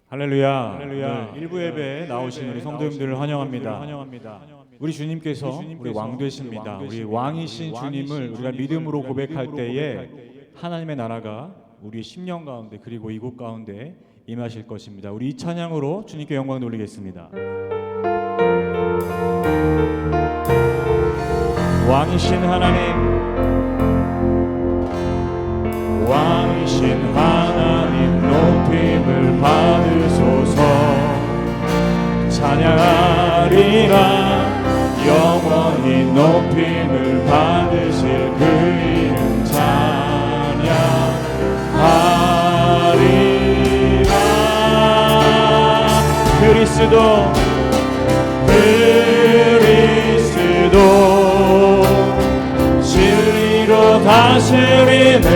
할렐루야. 네, 일부 예배에 나오신 우리 성도님들을 환영합니다. 우리 주님께서 우리 왕 되십니다. 우리 왕이신 주님을 우리가 믿음으로 고백할 때에 하나님의 나라가 우리 심령 가운데 그리고 이곳 가운데 임하실 것입니다. 우리 이 찬양으로 주님께 영광 돌리겠습니다. 왕이신 하나님, 왕이신 하나님 높임을 받으소서. 찬양하리라 영원히 높임을 받으실 그 이름 찬양하리라. 그리스도 진리로 다스리네.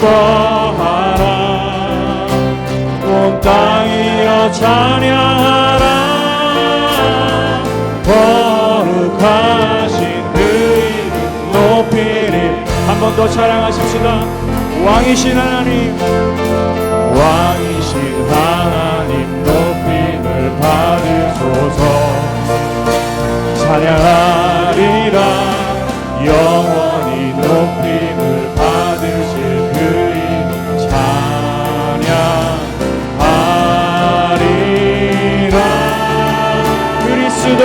기뻐하라 온 땅이여 찬양하라. 거룩하신 그 이름 높이리. 한 번 더 찬양하십시다. 왕이신 하나님, 왕이신 하나님 높임을 받으소서. 찬양하리라 영원히 높임을 받으실 그 이름 찬양하리라. 그리스도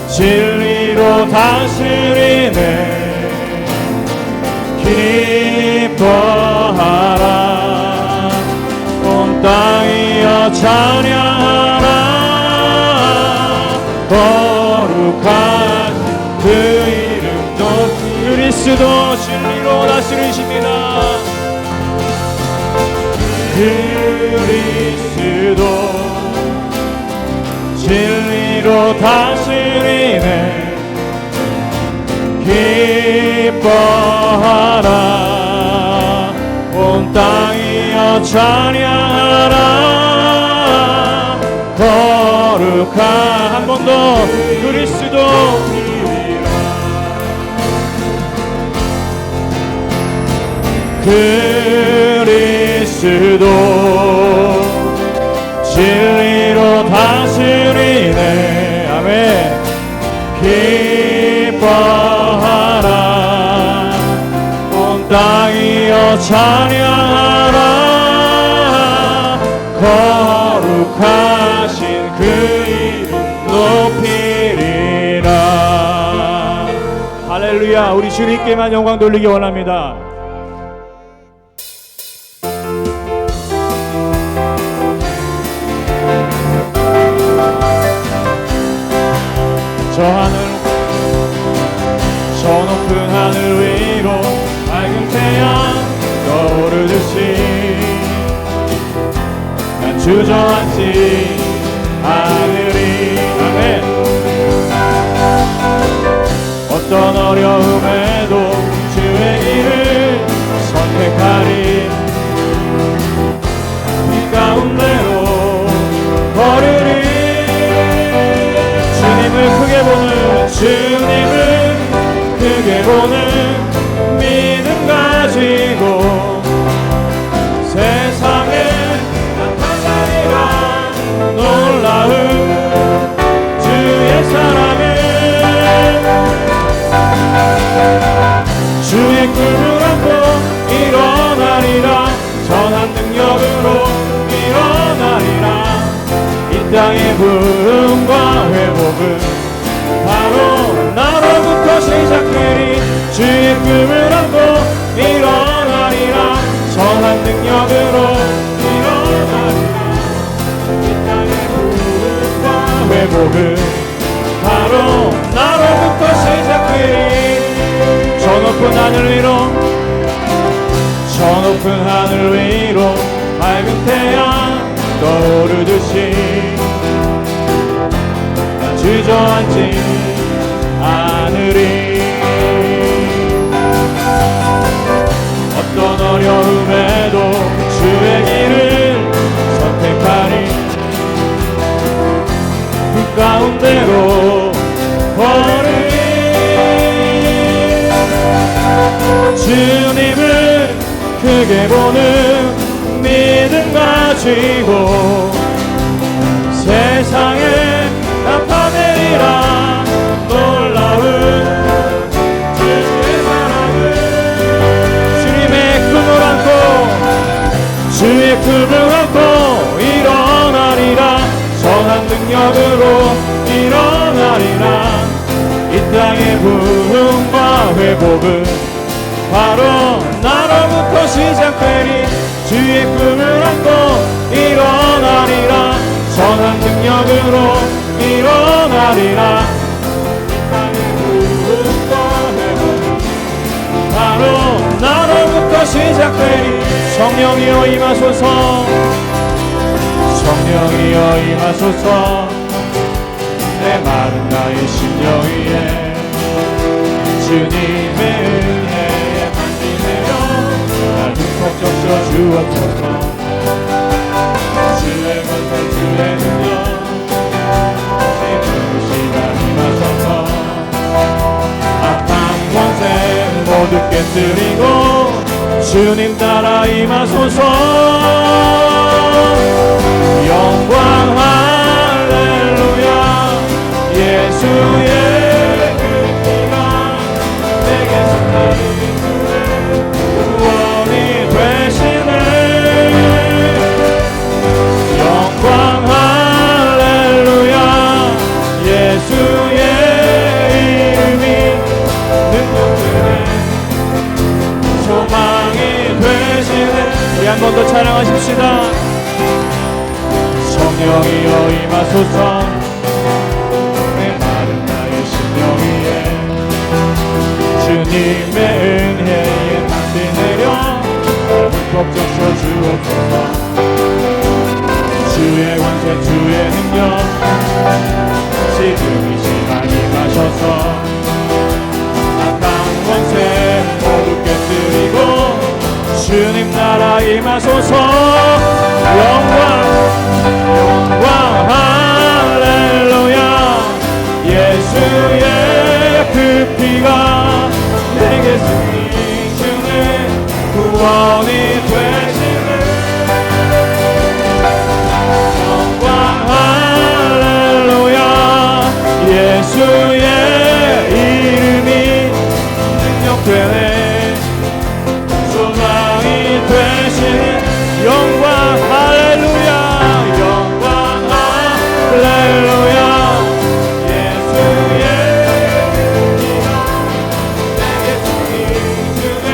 진리로 다스리네. 기뻐하라 온 땅이여 찬양하라. 거룩하신 그 이름 높이. 그리스도 진리로 다스리십니다. 그리스도 진리로 다스리네. 기뻐하라 온 땅이여 찬양하라. 거룩한 한 번 더. 그리스도 진리로 다스리네. 아멘. 기뻐하라 온 땅이여 찬양하라. 거룩하신 그 이름 높이리라. 할렐루야. 우리 주님께만 영광 돌리기 원합니다. 저 높은 하늘 위로 밝은 태양 떠오르듯이 난 주저앉지 않으리. 아멘. 어떤 어려움에도 주님을 크게 보는 믿음 가지고 세상에 나타나리라 놀라운 주의 사랑을 주의 꿈을 안고 일어나리라 선한 능력으로 일어나리라 이 땅의 부흥과 회복은 바로 나로부터 시작되리 주의 꿈을 안고 일어나리라 선한 능력으로 일어나리라 이 땅의 부흥과 회복은 바로 나로부터 시작되리 저 높은 하늘 위로 저 높은 하늘 위로 밝은 태양 떠오르듯이 나 주저앉지 않으리 어떤 어려움에도 주의 길을 선택하리 그 가운데로 걸으리 주님을 크게 보는 믿음 가지고 세상에 나타내리라 놀라운 주의 사랑을 주님의 꿈을 안고 주의 꿈을 안고 일어나리라 선한 능력으로 일어나리라 이 땅의 부흥과 회복은 바로 나로부터 시작되리 주의 꿈을 안고 일어나리라 선한 능력으로 일어나리라 땅의 부흥과 회복은 바로 나로부터 시작되리 성령이여 임하소서 성령이여 임하소서 내 마른 나의 심령 위에 주님의 은혜에 만지내려 흠뻑 적셔 주옵소서 주의 권세 주의 능력 지금 시간 임하소서 악한 권세 모두 깨뜨리고 주님 따라 임하소서 영광 할렐루야 예수의 한 번 더 찬양하십시다. 성령이여 임하소서 내 마른 나의 심령 위에 주님의 은혜에 맘이 내려 흠뻑 적셔 주옵소서 주의 권세 주의 능력 지금 이 시간 임하셔서 악한 권세 모두 깨뜨리고 주님 나라 임하소서 영광 할렐루야 예수의 그 피가 내게 승리 주는 구원이 되시네 영광 할렐루야 예수의 이름이 능력되네 영광 할렐루야 영광 할렐루야 예수의 이름 내게 승리 주네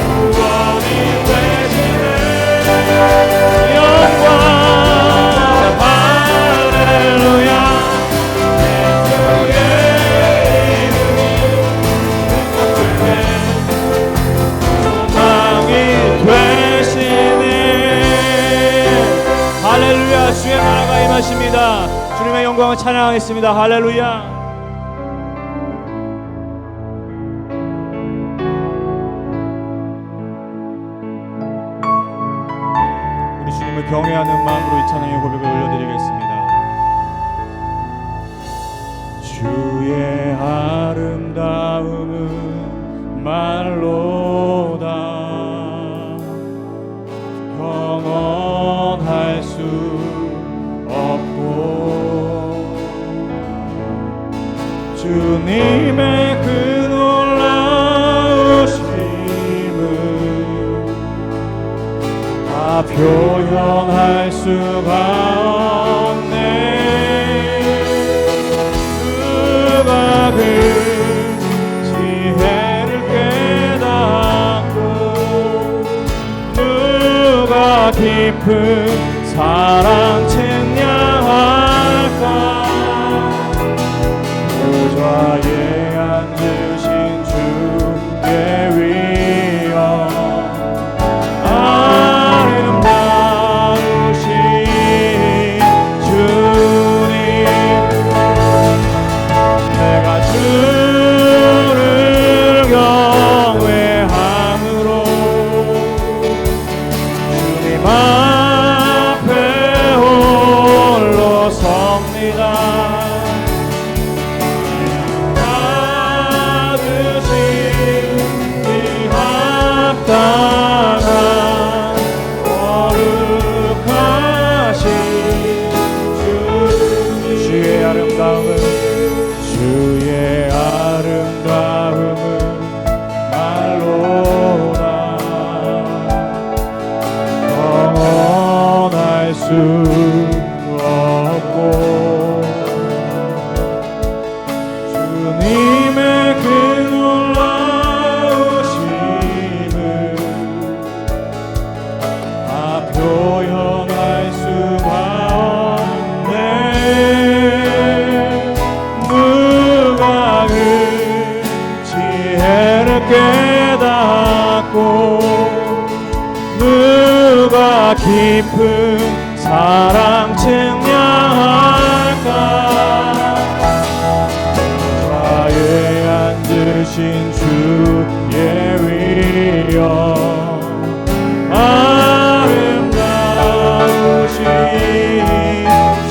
구원이 되시네 영광 할렐루야 예수의 이름이 할렐루야 주의 나라가 임하십니다. 주님의 영광을 찬양하겠습니다. 할렐루야. 우리 주님을 경외하는 마음으로 이 찬양의 고백을 올려드리겠습니다. 주의 주의 아름다움은 말로다 형언할 수 없고 주님의 그 놀라우심을 다 표현할 수가 없네. 누가 그 지혜를 깨닫고 누가 깊은 사랑 측량할까. 보좌에 앉으신 주의 위엄 아름다우신 주님 내가 주를 경외함으로 주님 앞에 홀로 섭니다. 주의 아름다움은 말로다 영원할 수 없고 주님의 그 놀라우심을 다 표현할 수가 없네. 누가 그 지혜를 깨닫고 누가 깊은 사랑 측량할까. 좌에 앉으신 주의 위엄 아름다우신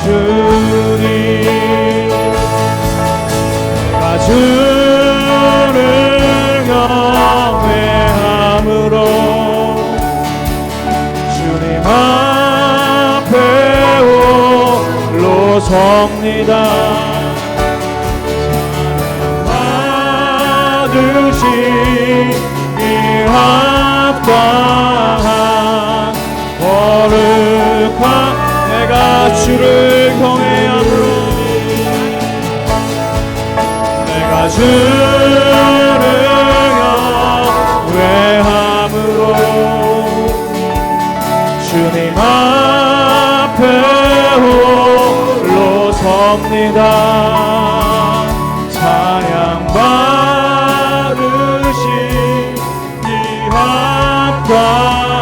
주님 내가 주를 경외함으로 주님 앞에 홀로 섭니다. 받으시기 합당한 거룩한 내가 주를 경외함으로 내가 주를 경외함으로 주님 앞에 홀로 섭니다. 찬양 받으시기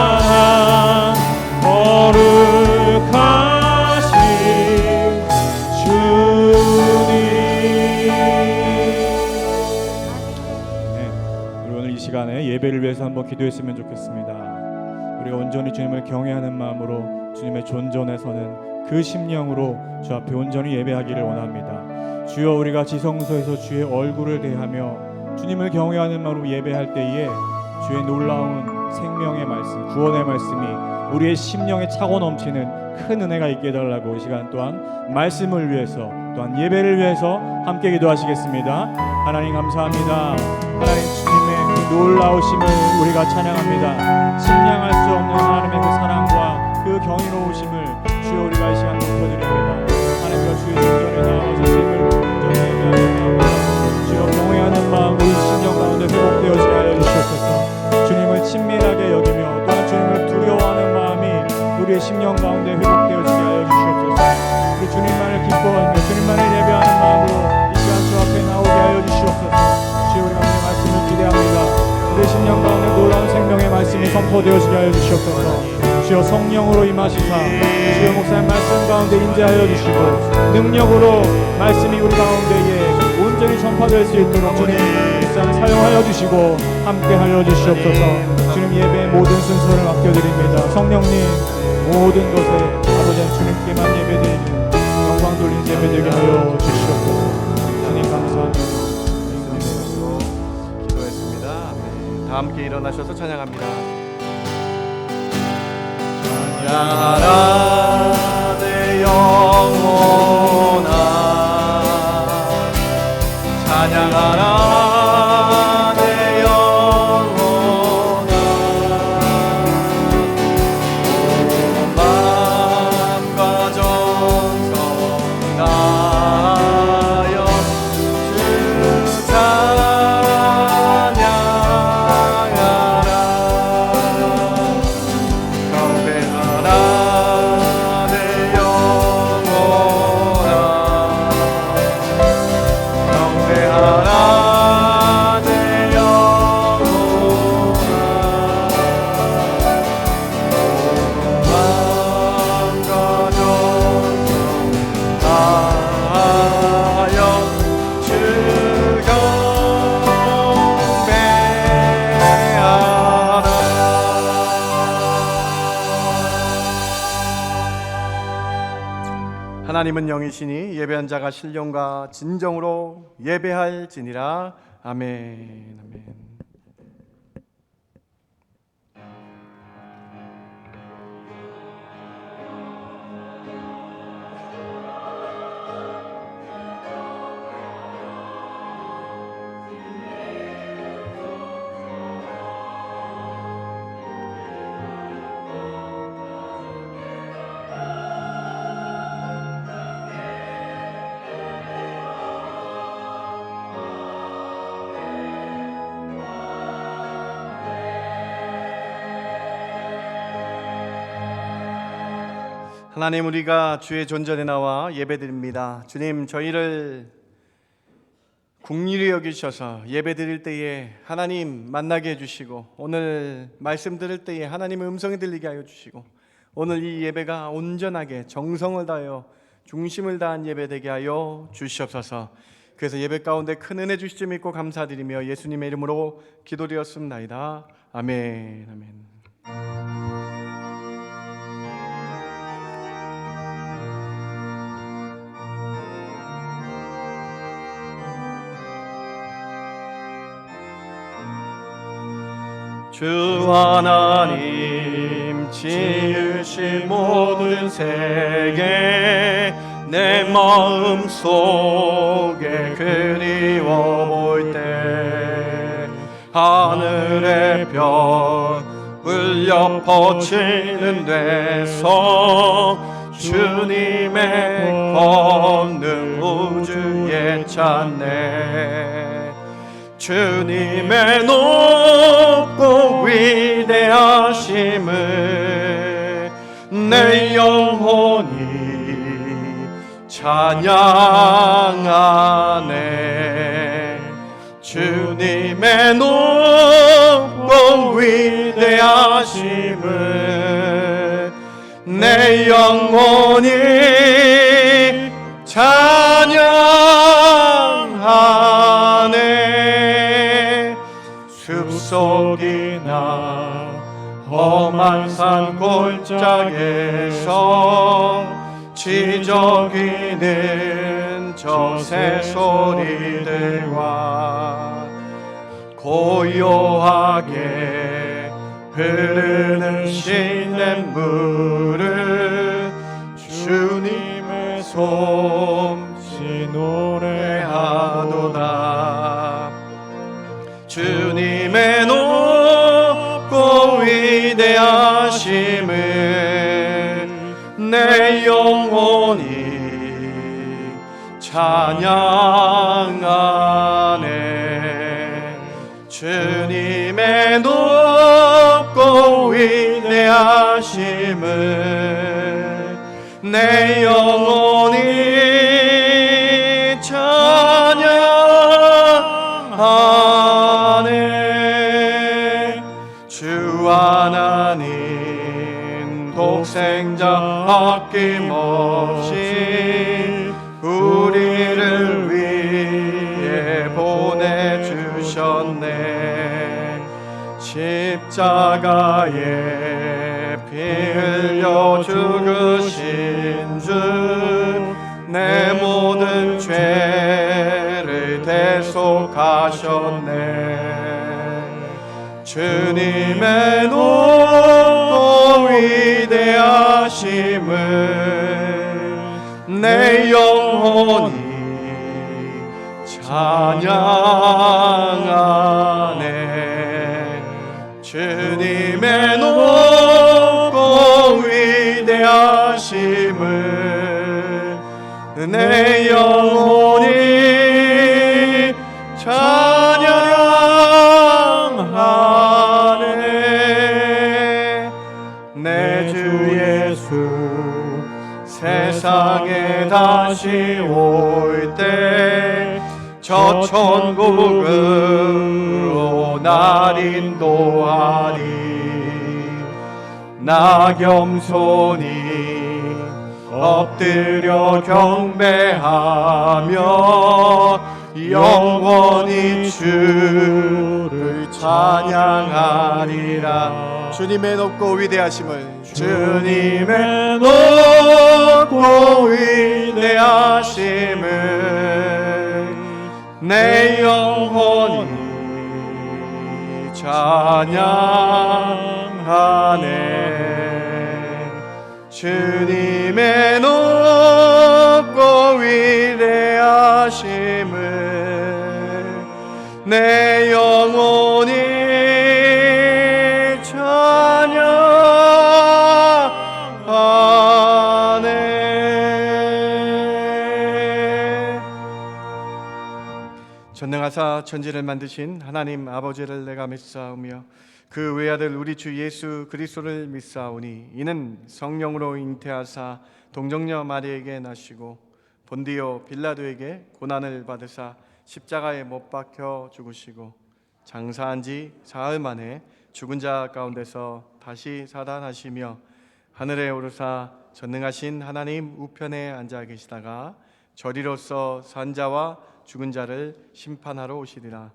합당한 거룩하신 주님. 우리 오늘 이 시간에 예배를 위해서 한번 기도했으면 좋겠습니다. 우리가 온전히 주님을 경외하는 마음으로 주님의 존전에 서는 그 심령으로 주 앞에 온전히 예배하기를 원합니다. 주여 우리가 지성소에서 주의 얼굴을 대하며 주님을 경외하는 마음으로 예배할 때에 주의 놀라운 생명의 말씀, 구원의 말씀이 우리의 심령에 차고 넘치는 큰 은혜가 있게 해달라고 이 시간 또한 말씀을 위해서 또한 예배를 위해서 함께 기도하시겠습니다. 하나님 감사합니다. 하나님 주님의 그 놀라우심을 우리가 찬양합니다. 측량할 수 없는 하나님의 그 사랑과 그 경이로우심을 주여 우리가 이 시간 높여드립니다. 하나님과 주의 존전에 나와서 주님을 온전히 예배하는 마음으로 주여 경외하는 마음 우리 심령 가운데 회복되어지게 하여 주시옵소서. 주님을 친밀하게 여기며 또한 주님을 두려워하는 마음이 우리의 심령 가운데 회복되어지게 하여 주시옵소서. 우리 주님만을 기뻐하며 주님만을 예배하는 마음으로 이 시간 주 앞에 나오게 하여 주시옵소서. 주여 우리가 오늘 말씀을 기대합니다. 우리 심령 가운데 놀라운 생명의 말씀이 선포되어지게 하여 주시옵소서. 주여 성령으로 임하시사 주여 목사님 말씀 가운데 임재하여 주시고 능력으로 말씀이 우리 가운데에 온전히 전파될 수 있도록 주님 일상 사용하여 주시고 함께 하여 주시옵소서. 주님 예배의 모든 순서를 맡겨드립니다. 성령님 모든 것에 아버지 주님께만 예배드리는 영광 돌린 예배되게 하여 주시옵소서. 주님 감사합니다. 다 함께 일어나셔서 찬양합니다. 찬양하라 내 영혼아, 찬양하라 내 영혼아, 온 마음과 정성 다하여 주 찬양하라. 경배하라 내 영혼아, 경배하라 내 영혼아, 온 마음과 정성 다하여 주 경배하라. 하나님은 영이시니 예배한 자가 신령과 진정으로 예배할지니라. 아멘. 아멘. 하나님, 우리가 주의 존전에 나와 예배드립니다. 주님, 저희를 국률이 여기셔서 예배드릴 때에 하나님 만나게 해주시고, 오늘 말씀 들을 때에 하나님의 음성이 들리게 하여 주시고, 오늘 이 예배가 온전하게 정성을 다하여 중심을 다한 예배 되게 하여 주시옵소서. 그래서 예배 가운데 큰 은혜 주실 줄 믿고 감사드리며 예수님의 이름으로 기도드렸습나이다. 아멘. 아멘. 주 하나님 지으신 모든 세계 내 마음 속에 그리워 볼 때 하늘의 별 울려 퍼지는 데서 주님의 권능 우주에 찾네. 주님의 높고 위대하심을 내 영혼이 찬양하네. 주님의 높고 위대하심을 내 영혼이 찬양하네. 숲속이나 험한 산 골짜기에서 지저귀는 저 새소리들과 고요하게 흐르는 시냇물을 주님의 솜씨 노래하도다. 주님의 높고 위대하심을 내 영혼이 찬양하네. 주님의 높고 위대하심을 내 영혼이 찬양하네. 주 하나님 독생자 아낌없이 우리를 위해 보내주셨네. 십자가에 피 흘려 죽으신 주 내 모든 죄를 대속하셨네. 주님의 높고 위대하심을 내 영혼이 찬양하네. 주님의 높고 위대하심을 내 영혼이 찬양하네. 내 주 예수 세상에 다시 올 때 저 천국으로 날 인도하리. 나 겸손히 엎드려 경배하며 영원히 주를 찬양하리라. 주님의 높고 위대하심을, 주님의 높고 위대하심을 내 영혼이 찬양하네. 주님의 높고 위대하심을 내 영혼이 찬양하네. 전능하사 천지를 만드신 하나님 아버지를 내가 믿사오며 그 외아들 우리 주 예수 그리스도를 믿사오니 이는 성령으로 잉태하사 동정녀 마리에게 나시고 본디오 빌라도에게 고난을 받으사 십자가에 못 박혀 죽으시고 장사한 지 사흘 만에 죽은 자 가운데서 다시 살아나시며 하늘에 오르사 전능하신 하나님 우편에 앉아 계시다가 저리로서 산 자와 죽은 자를 심판하러 오시리라.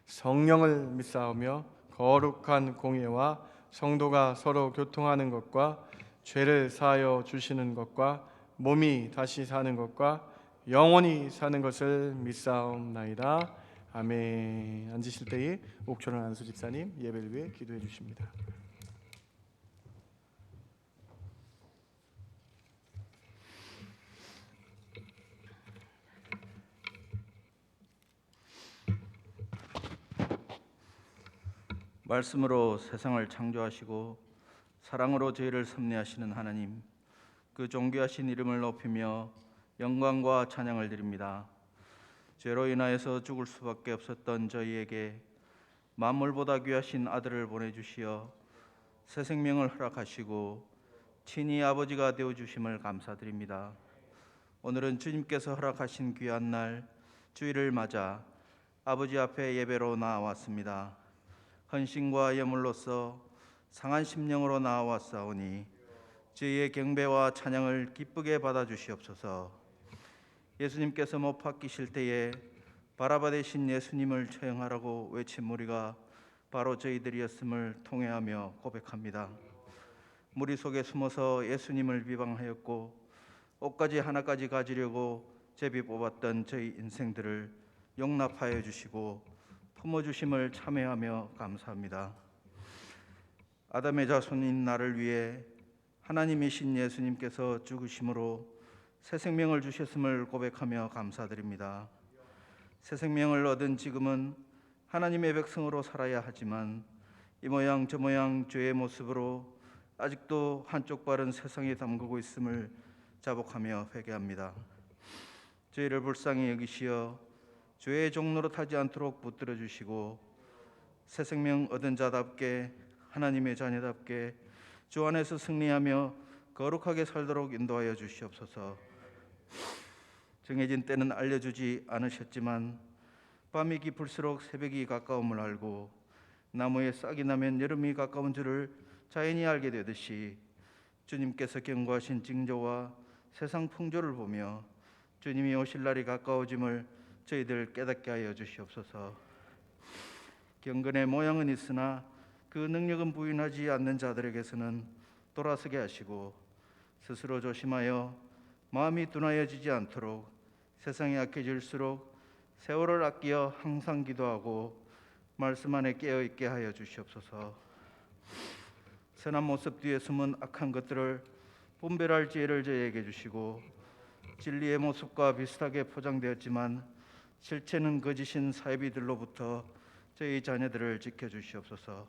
성령을 믿사오며 거룩한 공예와 성도가 서로 교통하는 것과 죄를 사하여 주시는 것과 몸이 다시 사는 것과 영원히 사는 것을 믿사옵나이다. 아멘. 앉으실 때에 옥천원 안수 집사님 예배를 위해 기도해 주십니다. 말씀으로 세상을 창조하시고 사랑으로 저희를 섭리하시는 하나님, 그 존귀하신 이름을 높이며 영광과 찬양을 드립니다. 죄로 인하여서 죽을 수밖에 없었던 저희에게 만물보다 귀하신 아들을 보내주시어 새 생명을 허락하시고 친히 아버지가 되어주심을 감사드립니다. 오늘은 주님께서 허락하신 귀한 날 주일을 맞아 아버지 앞에 예배로 나아왔습니다. 헌신과 예물로서 상한 심령으로 나아왔사오니 저희의 경배와 찬양을 기쁘게 받아주시옵소서. 예수님께서 못 박히실 때에 바라바 되신 예수님을 처형하라고 외친 무리가 바로 저희들이었음을 통회하며 고백합니다. 무리 속에 숨어서 예수님을 비방하였고 옷가지 하나까지 가지려고 제비 뽑았던 저희 인생들을 용납하여 주시고 품어주심을 참회하며 감사합니다. 아담의 자손인 나를 위해 하나님이신 예수님께서 죽으심으로 새 생명을 주셨음을 고백하며 감사드립니다. 새 생명을 얻은 지금은 하나님의 백성으로 살아야 하지만 이 모양 저 모양 죄의 모습으로 아직도 한쪽 발은 세상에 담그고 있음을 자복하며 회개합니다. 저희를 불쌍히 여기시어 죄의 종로로 타지 않도록 붙들어 주시고 새 생명 얻은 자답게 하나님의 자녀답게 주 안에서 승리하며 거룩하게 살도록 인도하여 주시옵소서. 정해진 때는 알려주지 않으셨지만 밤이 깊을수록 새벽이 가까움을 알고 나무에 싹이 나면 여름이 가까운 줄을 자연히 알게 되듯이 주님께서 경고하신 징조와 세상 풍조를 보며 주님이 오실 날이 가까워짐을 저희들 깨닫게 하여 주시옵소서. 경건의 모양은 있으나 그 능력은 부인하지 않는 자들에게서는 돌아서게 하시고 스스로 조심하여 마음이 둔하여지지 않도록 세상이 악해질수록 세월을 아끼어 항상 기도하고 말씀 안에 깨어 있게 하여 주시옵소서. 선한 모습 뒤에 숨은 악한 것들을 분별할 지혜를 저희에게 주시고, 진리의 모습과 비슷하게 포장되었지만 실체는 거짓인 사이비들로부터 저희 자녀들을 지켜주시옵소서.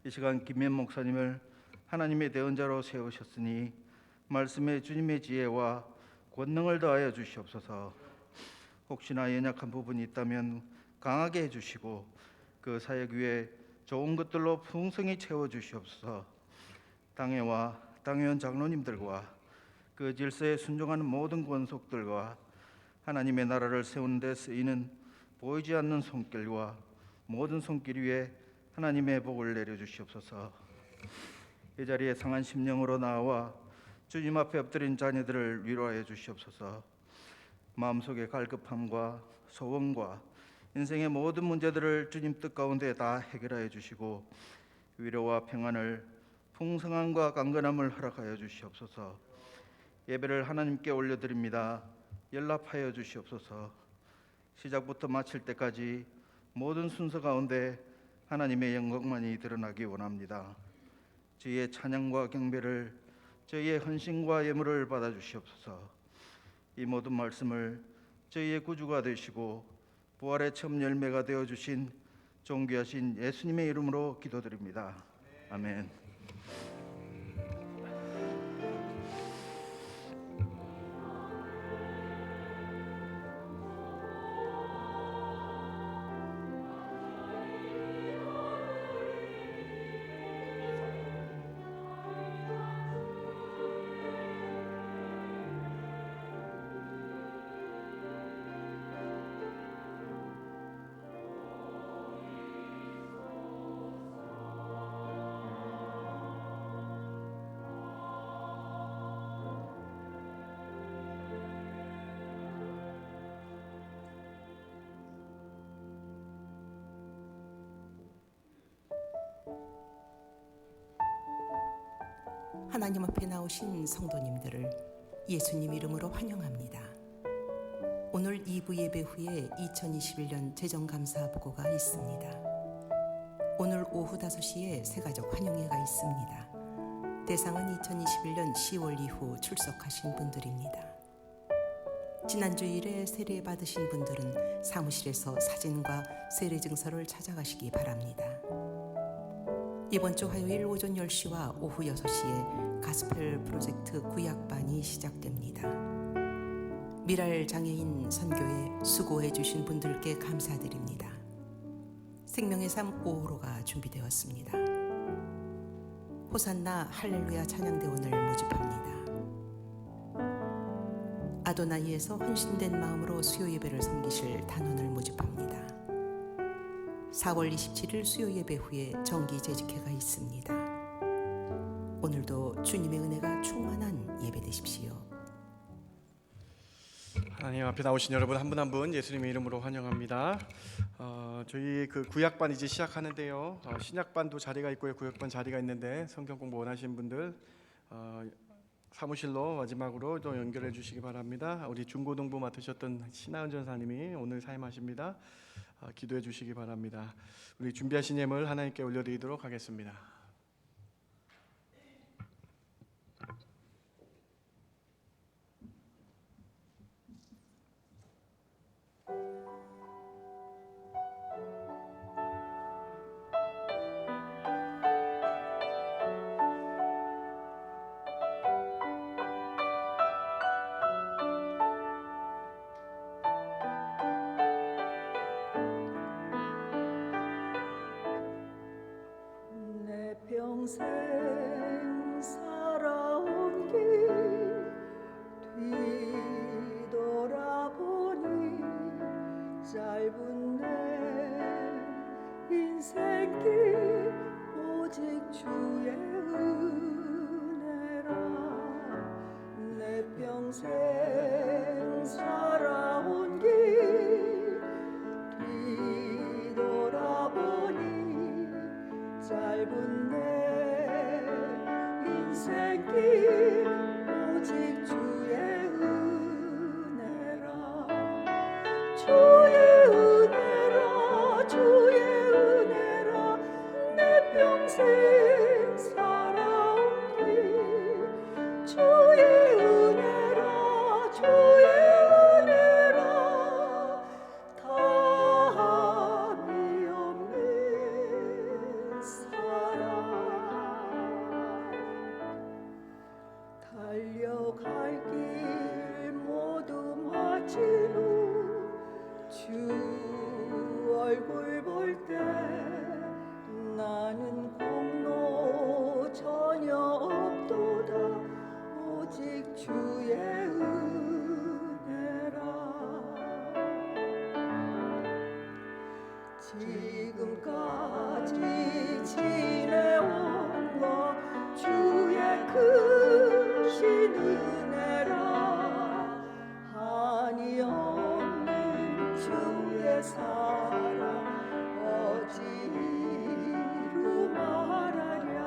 이 시간 김면 목사님을 하나님의 대언자로 세우셨으니 말씀에 주님의 지혜와 권능을 더하여 주시옵소서. 혹시나 연약한 부분이 있다면 강하게 해주시고 그 사역 위에 좋은 것들로 풍성히 채워주시옵소서. 당회와 당회원 장로님들과 그 질서에 순종하는 모든 권속들과 하나님의 나라를 세우는 데 쓰이는 보이지 않는 손길과 모든 손길 위에 하나님의 복을 내려주시옵소서. 이 자리에 상한 심령으로 나와 주님 앞에 엎드린 자녀들을 위로하여 주시옵소서. 마음속의 갈급함과 소원과 인생의 모든 문제들을 주님 뜻 가운데 다 해결하여 주시고 위로와 평안을 풍성함과 강건함을 허락하여 주시옵소서. 예배를 하나님께 올려드립니다. 연락하여 주시옵소서. 시작부터 마칠 때까지 모든 순서 가운데 하나님의 영광만이 드러나기 원합니다. 주의 찬양과 경배를, 저희의 헌신과 예물을 받아 주시옵소서. 이 모든 말씀을 저희의 구주가 되시고 부활의 첫 열매가 되어 주신 존귀하신 예수님의 이름으로 기도드립니다. 아멘. 하나님 앞에 나오신 성도님들을 예수님 이름으로 환영합니다. 오늘 2부 예배 후에 2021년 재정감사 보고가 있습니다. 오늘 오후 5시에 새가족 환영회가 있습니다. 대상은 2021년 10월 이후 출석하신 분들입니다. 지난 주일에 세례 받으신 분들은 사무실에서 사진과 세례 증서를 찾아가시기 바랍니다. 이번 주 화요일 오전 10시와 오후 6시에 가스펠 프로젝트 구약반이 시작됩니다. 미랄 장애인 선교에 수고해 주신 분들께 감사드립니다. 생명의 삶 5호로가 준비되었습니다. 호산나 할렐루야 찬양대원을 모집합니다. 아도나이에서 헌신된 마음으로 수요 예배를 섬기실 단원을 모집합니다. 4월 27일 수요 예배 후에 정기 재직회가 있습니다. 오늘도 주님의 은혜가 충만한 예배 되십시오. 하나님 앞에 나오신 여러분 한 분 한 분 예수님의 이름으로 환영합니다. 저희 그 구약반 이제 시작하는데요. 신약반도 자리가 있고요, 구약반 자리가 있는데 성경 공부 원하시는 분들 사무실로 마지막으로 또 연결해 주시기 바랍니다. 우리 중고등부 맡으셨던 신하은 전사님이 오늘 사임하십니다. 기도해 주시기 바랍니다. 우리 준비하신 예물 하나님께 올려드리도록 하겠습니다. 평생 살아온 길 뒤돌아보니 짧은 내 인생길 오직 주의 은혜라. 내 평생 살아온 길 뒤돌아보니 짧은 내 인생길 오직 주의 은혜라. 주의 은혜라. 주의 평생 살아온 길 주의 은혜라 주의 은혜라 다함이 없는 사랑 달려갈 길 모두 마친 후 주 얼굴 볼 때 나는 공로 전혀 없도다 오직 주의 은혜라 지금까지 지내온 것 주의 크신 은혜라 한이 없는 주의 사랑 어찌로 말하랴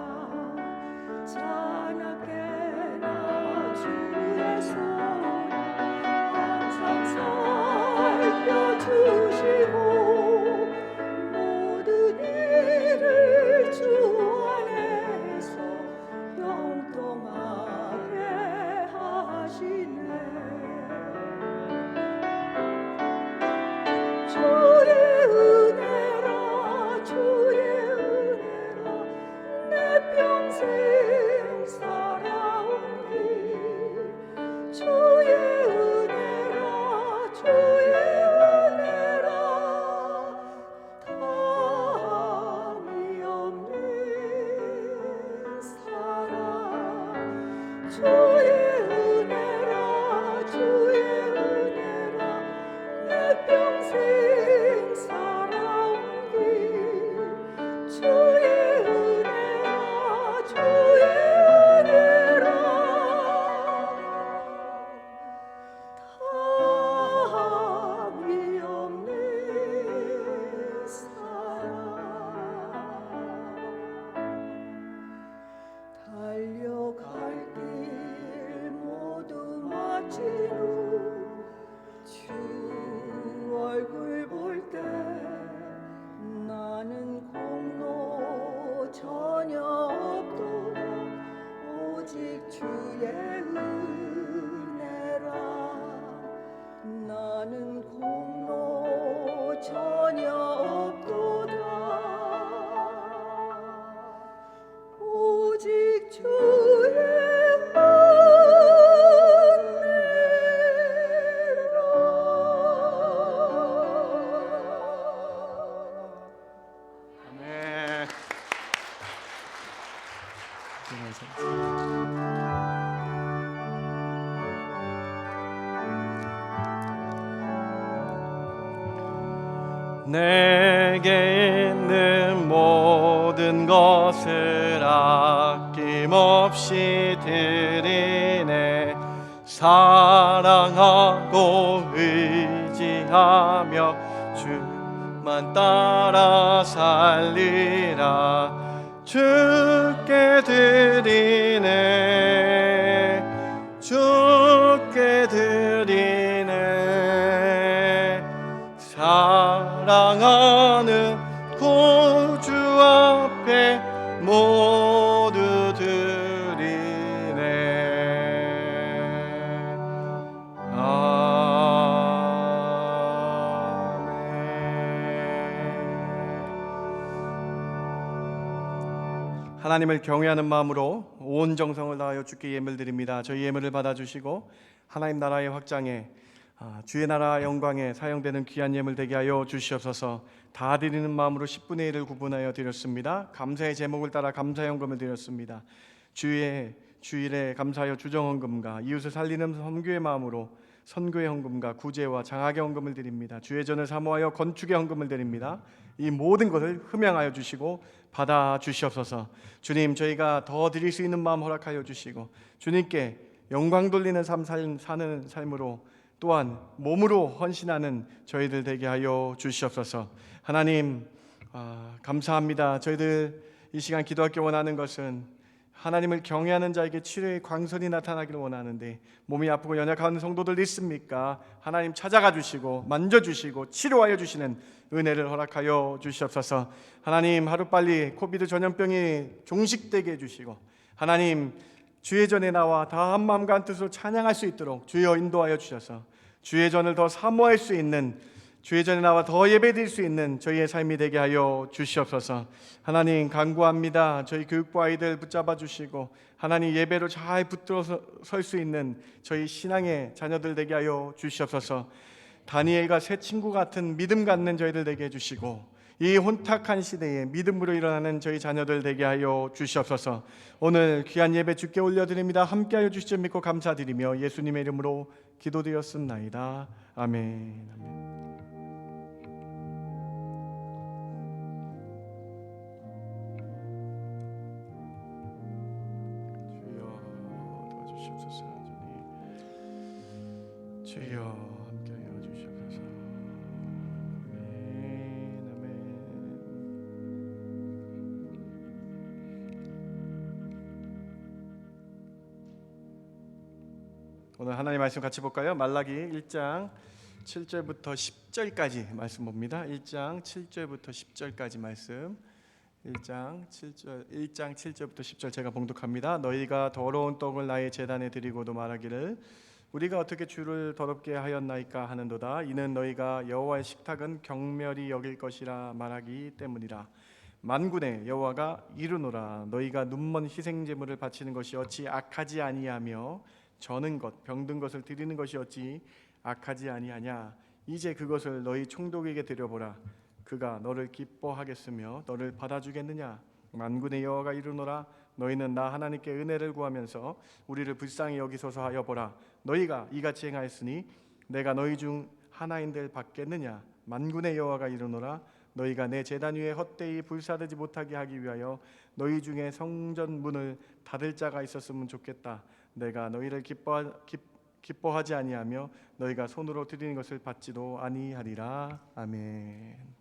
자나깨나 주의 손이 항상 살펴주시고 모든 일을 주 안에서 영통하게 하시네 주의 은혜라 주의 은혜라 내 평생 살아온 길 주의 은혜라 주의 은혜라 다함이 없는 사랑 주의 은혜라 주의 은혜라 내 평생 살아온 길 주의 은혜라 주의 은혜라 다함이 없는 사랑 달려갈 길 모두 마친 후 주 얼굴 볼 때 나는 공로 전혀 없도다 오직 주의 은혜라 나는 공로 전혀 없도다 오직 주의 아멘. 내게 있는 모든 것을 아낌없이 드리네 사랑하고 의지하며 주만 따라 살리라 주께 드리네 주께 드리네 사랑하는 구주 앞에 모두 드리네 아멘. 하나님을 경외하는 마음으로 온 정성을 다하여 주께 예물 드립니다. 저희 예물을 받아주시고 하나님 나라의 확장에 주의 나라 영광에 사용되는 귀한 예물 되게 하여 주시옵소서. 다 드리는 마음으로 10분의 1을 구분하여 드렸습니다. 감사의 제목을 따라 감사연금을 드렸습니다. 주일에 감사하여 주정헌금과 이웃을 살리는 선교의 마음으로 선교의 헌금과 구제와 장학의 헌금을 드립니다. 주의 전을 사모하여 건축의 헌금을 드립니다. 이 모든 것을 흠양하여 주시고 받아 주시옵소서. 주님, 저희가 더 드릴 수 있는 마음 허락하여 주시고 주님께 영광 돌리는 삶 사는 삶으로 또한 몸으로 헌신하는 저희들 되게 하여 주시옵소서. 하나님 감사합니다. 저희들 이 시간 기도하기 원하는 것은 하나님을 경외하는 자에게 치료의 광선이 나타나기를 원하는데 몸이 아프고 연약한 성도들 있습니까? 하나님 찾아가 주시고 만져주시고 치료하여 주시는 은혜를 허락하여 주시옵소서. 하나님 하루빨리 코비드 전염병이 종식되게 해주시고 하나님 주의 전에 나와 다 한 마음과 한 뜻으로 찬양할 수 있도록 주여 인도하여 주셔서 주의 전을 더 사모할 수 있는, 주의 전에 나와 더 예배드릴 수 있는 저희의 삶이 되게 하여 주시옵소서. 하나님 간구합니다. 저희 교육부 아이들 붙잡아 주시고 하나님 예배로 잘 붙들어서 설 수 있는 저희 신앙의 자녀들 되게 하여 주시옵소서. 다니엘과 새 친구 같은 믿음 갖는 저희들 되게 해주시고 이 혼탁한 시대에 믿음으로 일어나는 저희 자녀들 되게 하여 주시옵소서. 오늘 귀한 예배 주께 올려드립니다. 함께하여 주시죠 믿고 감사드리며 예수님의 이름으로 기도드렸습나이다. 아멘. 주여 도와주시옵소서. 주여 함께하여 주시옵소서. 오늘 하나님 말씀 같이 볼까요? 말라기 1장 7절부터 10절까지 말씀 봅니다. 1장 7절부터 10절까지 말씀. 1장 7절부터 10절 제가 봉독합니다. 너희가 더러운 떡을 나의 제단에 드리고도 말하기를 우리가 어떻게 주를 더럽게 하였나이까 하는도다. 이는 너희가 여호와의 식탁은 경멸히 여길 것이라 말하기 때문이라. 만군의 여호와가 이르노라. 너희가 눈먼 희생 제물을 바치는 것이 어찌 악하지 아니하며 저는 것 병든 것을 드리는 것이 어찌 악하지 아니하냐. 이제 그것을 너희 총독에게 드려보라. 그가 너를 기뻐하겠으며 너를 받아주겠느냐. 만군의 여호와가 이르노라. 너희는 나 하나님께 은혜를 구하면서 우리를 불쌍히 여기소서 하여 보라. 너희가 이같이 행하였으니 내가 너희 중 하나인들 받겠느냐. 만군의 여호와가 이르노라. 너희가 내 제단 위에 헛되이 불사르지 못하게 하기 위하여 너희 중에 성전 문을 닫을 자가 있었으면 좋겠다. 내가 너희를 기뻐하지 아니하며 너희가 손으로 드리는 것을 받지도 아니하리라. 아멘.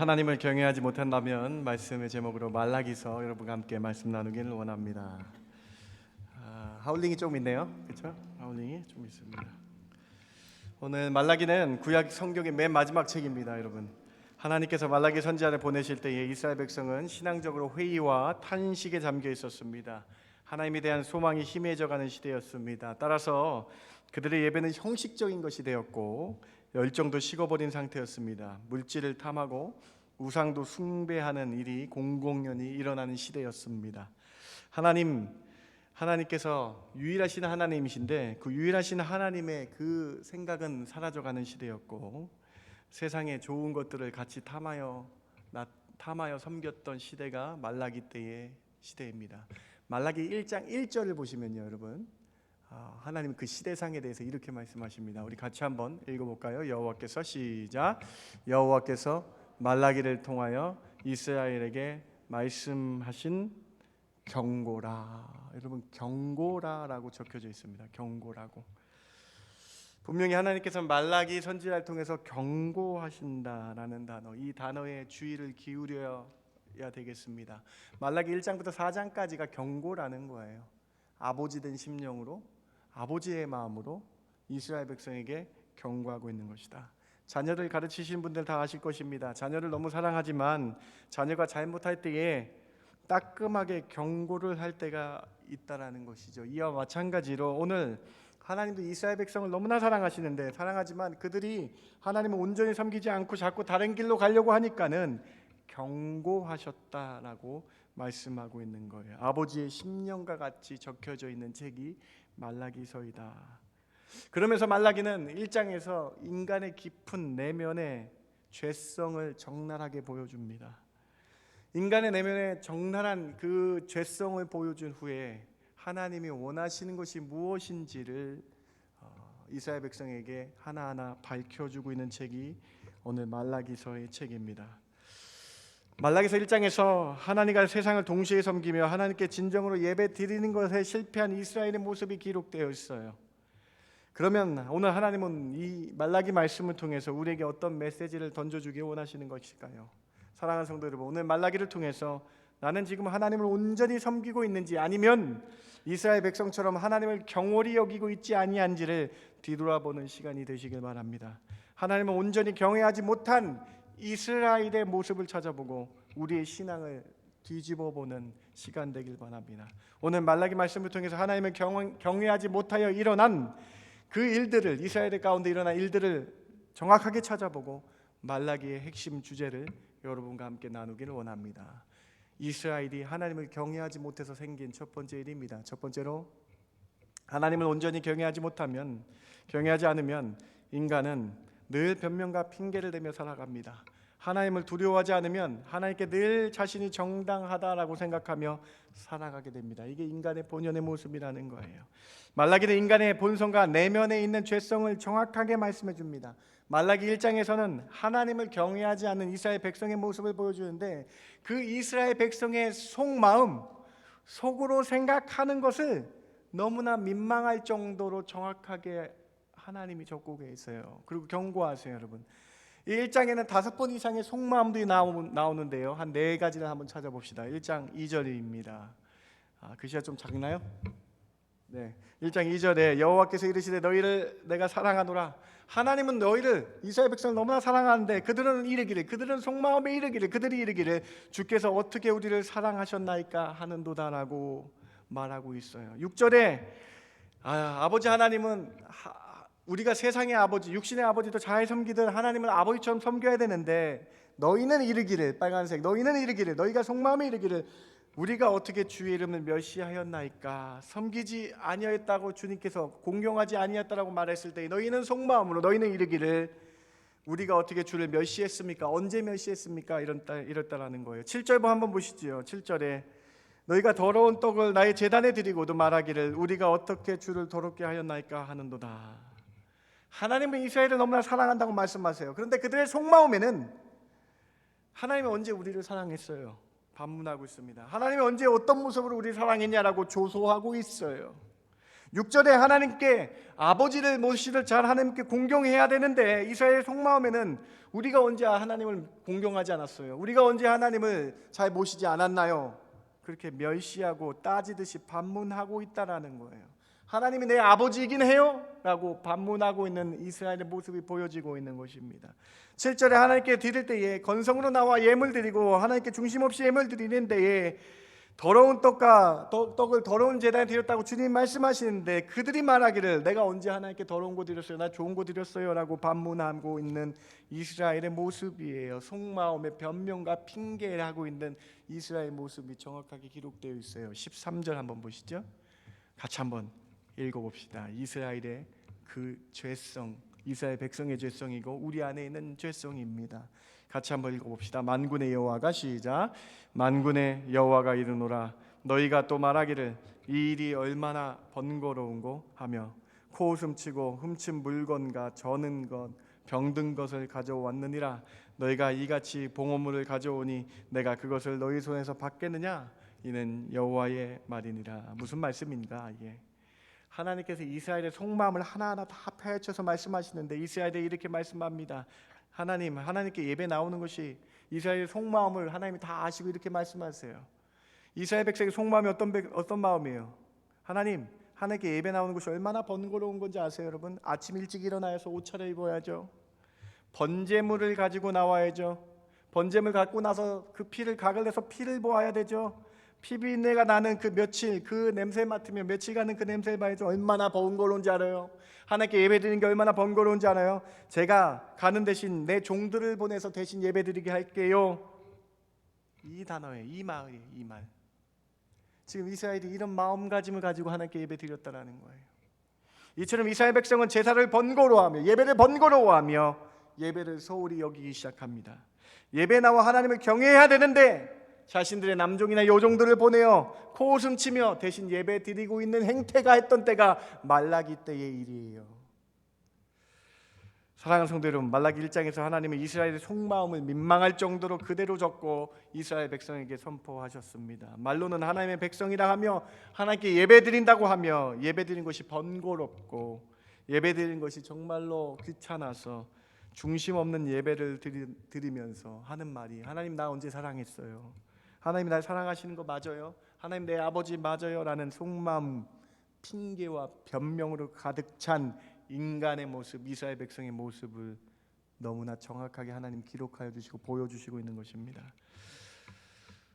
하나님을 경외하지 못한다면 말씀의 제목으로 말라기서 여러분과 함께 말씀 나누기를 원합니다. 하울링이 좀 있네요, 그렇죠? 하울링이 좀 있습니다. 오늘 말라기는 구약 성경의 맨 마지막 책입니다, 여러분. 하나님께서 말라기 선지자를 보내실 때에 이스라엘 백성은 신앙적으로 회의와 탄식에 잠겨 있었습니다. 하나님에 대한 소망이 희미해져가는 시대였습니다. 따라서 그들의 예배는 형식적인 것이 되었고 열정도 식어버린 상태였습니다. 물질을 탐하고 우상도 숭배하는 일이 공공연히 일어나는 시대였습니다. 하나님께서 유일하신 하나님이신데 그 유일하신 하나님의 그 생각은 사라져가는 시대였고 세상의 좋은 것들을 같이 탐하여 섬겼던 시대가 말라기 때의 시대입니다. 말라기 1장 1절을 보시면요, 여러분, 하나님 그 시대상에 대해서 이렇게 말씀하십니다. 우리 같이 한번 읽어볼까요? 여호와께서 시작. 여호와께서 말라기를 통하여 이스라엘에게 말씀하신 경고라. 여러분, 경고라라고 적혀져 있습니다. 경고라고. 분명히 하나님께서 말라기 선지자를 통해서 경고하신다라는 단어, 이 단어에 주의를 기울여야 되겠습니다. 말라기 1장부터 4장까지가 경고라는 거예요. 아버지된 심령으로, 아버지의 마음으로 이스라엘 백성에게 경고하고 있는 것이다. 자녀를 가르치시는 분들 다 아실 것입니다. 자녀를 너무 사랑하지만 자녀가 잘못할 때에 따끔하게 경고를 할 때가 있다라는 것이죠. 이와 마찬가지로 오늘 하나님도 이스라엘 백성을 너무나 사랑하시는데, 사랑하지만 그들이 하나님을 온전히 섬기지 않고 자꾸 다른 길로 가려고 하니까는 경고하셨다라고 말씀하고 있는 거예요. 아버지의 심령과 같이 적혀져 있는 책이 말라기서이다. 그러면서 말라기는 1장에서 인간의 깊은 내면의 죄성을 적나라하게 보여줍니다. 인간의 내면의 적나라한 그 죄성을 보여준 후에 하나님이 원하시는 것이 무엇인지를 이스라엘 백성에게 하나하나 밝혀주고 있는 책이 오늘 말라기서의 책입니다. 말라기서 1장에서 하나님과 세상을 동시에 섬기며 하나님께 진정으로 예배 드리는 것에 실패한 이스라엘의 모습이 기록되어 있어요. 그러면 오늘 하나님은 이 말라기 말씀을 통해서 우리에게 어떤 메시지를 던져주기 원하시는 것일까요? 사랑하는 성도 여러분, 오늘 말라기를 통해서 나는 지금 하나님을 온전히 섬기고 있는지, 아니면 이스라엘 백성처럼 하나님을 경홀히 여기고 있지 아니한지를 뒤돌아보는 시간이 되시길 바랍니다. 하나님을 온전히 경외하지 못한 이스라엘의 모습을 찾아보고 우리의 신앙을 뒤집어보는 시간 되길 바랍니다. 오늘 말라기 말씀을 통해서 하나님을 경외하지 못하여 일어난 그 일들을, 이스라엘 가운데 일어난 일들을 정확하게 찾아보고 말라기의 핵심 주제를 여러분과 함께 나누기를 원합니다. 이스라엘이 하나님을 경외하지 못해서 생긴 첫 번째 일입니다. 첫 번째로, 하나님을 온전히 경외하지 않으면 인간은 늘 변명과 핑계를 대며 살아갑니다. 하나님을 두려워하지 않으면 하나님께 늘 자신이 정당하다라고 생각하며 살아가게 됩니다. 이게 인간의 본연의 모습이라는 거예요. 말라기는 인간의 본성과 내면에 있는 죄성을 정확하게 말씀해 줍니다. 말라기 1장에서는 하나님을 경외하지 않는 이스라엘 백성의 모습을 보여주는데, 그 이스라엘 백성의 속마음, 속으로 생각하는 것을 너무나 민망할 정도로 정확하게 하나님이 적고 계세요. 그리고 경고하세요, 여러분. 이 1장에는 5번 이상의 속마음들이 나오는데요. 한 4가지를 한번 찾아봅시다. 1장 2절입니다. 글씨가 좀 작나요? 네, 1장 2절에 여호와께서 이르시되 너희를 내가 사랑하노라. 하나님은 너희를, 이스라엘 백성을 너무나 사랑하는데 그들은 속마음에 그들이 이르기를 주께서 어떻게 우리를 사랑하셨나이까 하는도다라고 말하고 있어요. 6절에 아버지 하나님은 우리가 세상의 아버지, 육신의 아버지도 잘 섬기듯 하나님을 아버지처럼 섬겨야 되는데 너희는 이르기를, 빨간색, 너희는 이르기를, 너희가 속마음에 이르기를 우리가 어떻게 주의 이름을 멸시하였나이까. 섬기지 아니하였다고 주님께서 공경하지 아니하였다라고 말했을 때 너희는 속마음으로 너희는 이르기를 우리가 어떻게 주를 멸시했습니까? 언제 멸시했습니까? 이랬다라는 거예요. 7절 한번 보시죠. 7절에 너희가 더러운 떡을 나의 제단에 드리고도 말하기를 우리가 어떻게 주를 더럽게 하였나이까 하는도다. 하나님은 이스라엘을 너무나 사랑한다고 말씀하세요. 그런데 그들의 속마음에는 하나님이 언제 우리를 사랑했어요? 반문하고 있습니다. 하나님이 언제 어떤 모습으로 우리를 사랑했냐라고 조소하고 있어요. 6절에 하나님께 아버지를 모시를 잘 하나님께 공경해야 되는데 이스라엘의 속마음에는 우리가 언제 하나님을 공경하지 않았어요? 우리가 언제 하나님을 잘 모시지 않았나요? 그렇게 멸시하고 따지듯이 반문하고 있다라는 거예요. 하나님이 내 아버지이긴 해요? 라고 반문하고 있는 이스라엘의 모습이 보여지고 있는 것입니다. 7절에 하나님께 드릴 때에 건성으로 나와 예물 드리고 하나님께 중심 없이 예물 드리는 데에 더러운 떡을 더러운 제단에 드렸다고 주님 말씀하시는데 그들이 말하기를 내가 언제 하나님께 더러운 거 드렸어요? 나 좋은 거 드렸어요? 라고 반문하고 있는 이스라엘의 모습이에요. 속마음의 변명과 핑계를 하고 있는 이스라엘 모습이 정확하게 기록되어 있어요. 13절 한번 보시죠. 같이 한번 읽어봅시다. 이스라엘의 그 죄성, 이스라엘 백성의 죄성이고 우리 안에 있는 죄성입니다. 같이 한번 읽어봅시다. 만군의 여호와가 시작. 만군의 여호와가 이르노라 너희가 또 말하기를 이 일이 얼마나 번거로운고 하며 코웃음치고 훔친 물건과 저는 것 병든 것을 가져왔느니라. 너희가 이같이 봉헌물을 가져오니 내가 그것을 너희 손에서 받겠느냐? 이는 여호와의 말이니라. 무슨 말씀인가 이게? 하나님께서 이스라엘의 속마음을 하나하나 다 파헤쳐서 말씀하시는데 이스라엘에 이렇게 말씀합니다. 하나님께 예배 나오는 것이 이스라엘의 속마음을 하나님이 다 아시고 이렇게 말씀하세요. 이스라엘 백성의 속마음이 어떤 마음이에요? 하나님께 예배 나오는 것이 얼마나 번거로운 건지 아세요, 여러분? 아침 일찍 일어나서 옷 차려입어야죠. 번제물을 가지고 나와야죠. 번제물 갖고 나서 그 피를 각을 내서 피를 보아야 되죠. 피비린내가 나는 그 며칠 그 냄새 맡으며 며칠간은 그 냄새를 봐야죠. 얼마나 번거로운지 알아요? 하나님께 예배드리는 게 얼마나 번거로운지 알아요? 제가 가는 대신 내 종들을 보내서 대신 예배드리게 할게요. 이 단어에 이 말이에요. 이 말. 지금 이스라엘이 이런 마음가짐을 가지고 하나님께 예배드렸다라는 거예요. 이처럼 이스라엘 백성은 제사를 번거로워하며 예배를 번거로워하며 예배를 소홀히 여기기 시작합니다. 예배 나와 하나님을 경외해야 되는데 자신들의 남종이나 여종들을 보내어 코웃음치며 대신 예배 드리고 있는 행태가 했던 때가 말라기 때의 일이에요. 사랑하는 성도 여러분, 말라기 1장에서 하나님은 이스라엘의 속마음을 민망할 정도로 그대로 적고 이스라엘 백성에게 선포하셨습니다. 말로는 하나님의 백성이라 하며 하나님께 예배 드린다고 하며 예배 드리는 것이 번거롭고 예배 드리는 것이 정말로 귀찮아서 중심 없는 예배를 드리면서 하는 말이 하나님 나 언제 사랑했어요? 하나님 날 사랑하시는 거 맞아요? 하나님 내 아버지 맞아요? 라는 속마음 핑계와 변명으로 가득 찬 인간의 모습, 이스라엘 백성의 모습을 너무나 정확하게 하나님 기록하여 주시고 보여주시고 있는 것입니다.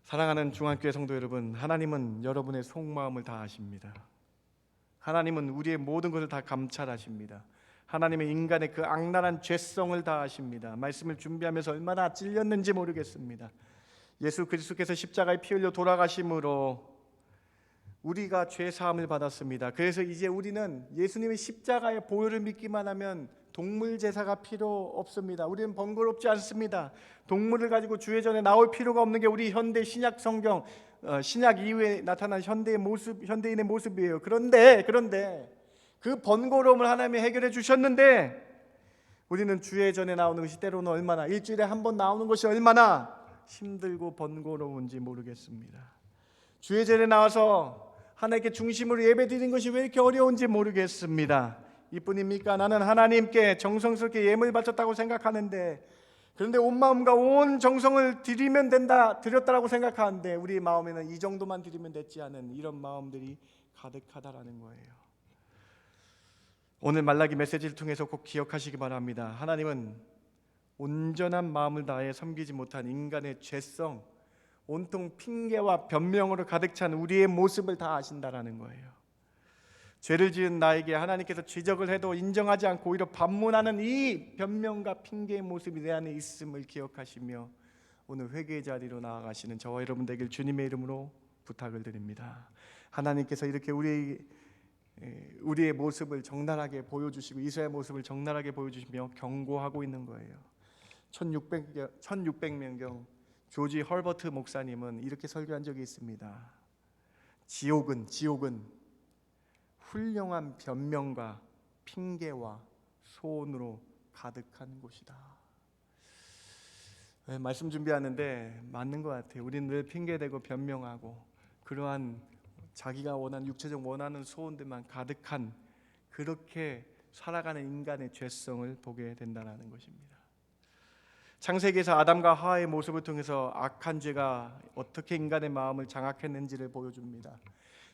사랑하는 중앙교회 성도 여러분, 하나님은 여러분의 속마음을 다 아십니다. 하나님은 우리의 모든 것을 다 감찰하십니다. 하나님은 인간의 그 악랄한 죄성을 다 아십니다. 말씀을 준비하면서 얼마나 찔렸는지 모르겠습니다. 예수 그리스도께서 십자가에 피 흘려 돌아가심으로 우리가 죄 사함을 받았습니다. 그래서 이제 우리는 예수님의 십자가의 보혈을 믿기만 하면 동물 제사가 필요 없습니다. 우리는 번거롭지 않습니다. 동물을 가지고 주의 전에 나올 필요가 없는 게 우리 현대 신약 성경 신약 이후에 나타난 현대인의 모습이에요. 그런데 그 번거로움을 하나님이 해결해 주셨는데 우리는 주의 전에 나오는 것이 때로는 얼마나 일주일에 한 번 나오는 것이 얼마나 힘들고 번거로운지 모르겠습니다. 주의 전에 나와서 하나님께 중심으로 예배드리는 것이 왜 이렇게 어려운지 모르겠습니다. 이뿐입니까? 나는 하나님께 정성스럽게 예물 바쳤다고 생각하는데 그런데 온 마음과 온 정성을 드렸다라고 생각하는데 우리 마음에는 이 정도만 드리면 됐지 않은 이런 마음들이 가득하다라는 거예요. 오늘 말라기 메시지를 통해서 꼭 기억하시기 바랍니다. 하나님은 온전한 마음을 다해 섬기지 못한 인간의 죄성, 온통 핑계와 변명으로 가득 찬 우리의 모습을 다 아신다라는 거예요. 죄를 지은 나에게 하나님께서 지적을 해도 인정하지 않고 오히려 반문하는 이 변명과 핑계의 모습이 내 안에 있음을 기억하시며 오늘 회개의 자리로 나아가시는 저와 여러분 되길 주님의 이름으로 부탁을 드립니다. 하나님께서 이렇게 우리의 모습을 적나라하게 보여주시고 이스라엘 모습을 적나라하게 보여주시며 경고하고 있는 거예요. 1600년경 조지 헐버트 목사님은 이렇게 설교한 적이 있습니다. 지옥은 훌륭한 변명과 핑계와 소원으로 가득한 곳이다. 말씀 준비하는데 맞는 것 같아요. 우리는 늘 핑계대고 변명하고 그러한 자기가 원하는 육체적 원하는 소원들만 가득한 그렇게 살아가는 인간의 죄성을 보게 된다는 것입니다. 창세기에서 아담과 하와의 모습을 통해서 악한 죄가 어떻게 인간의 마음을 장악했는지를 보여줍니다.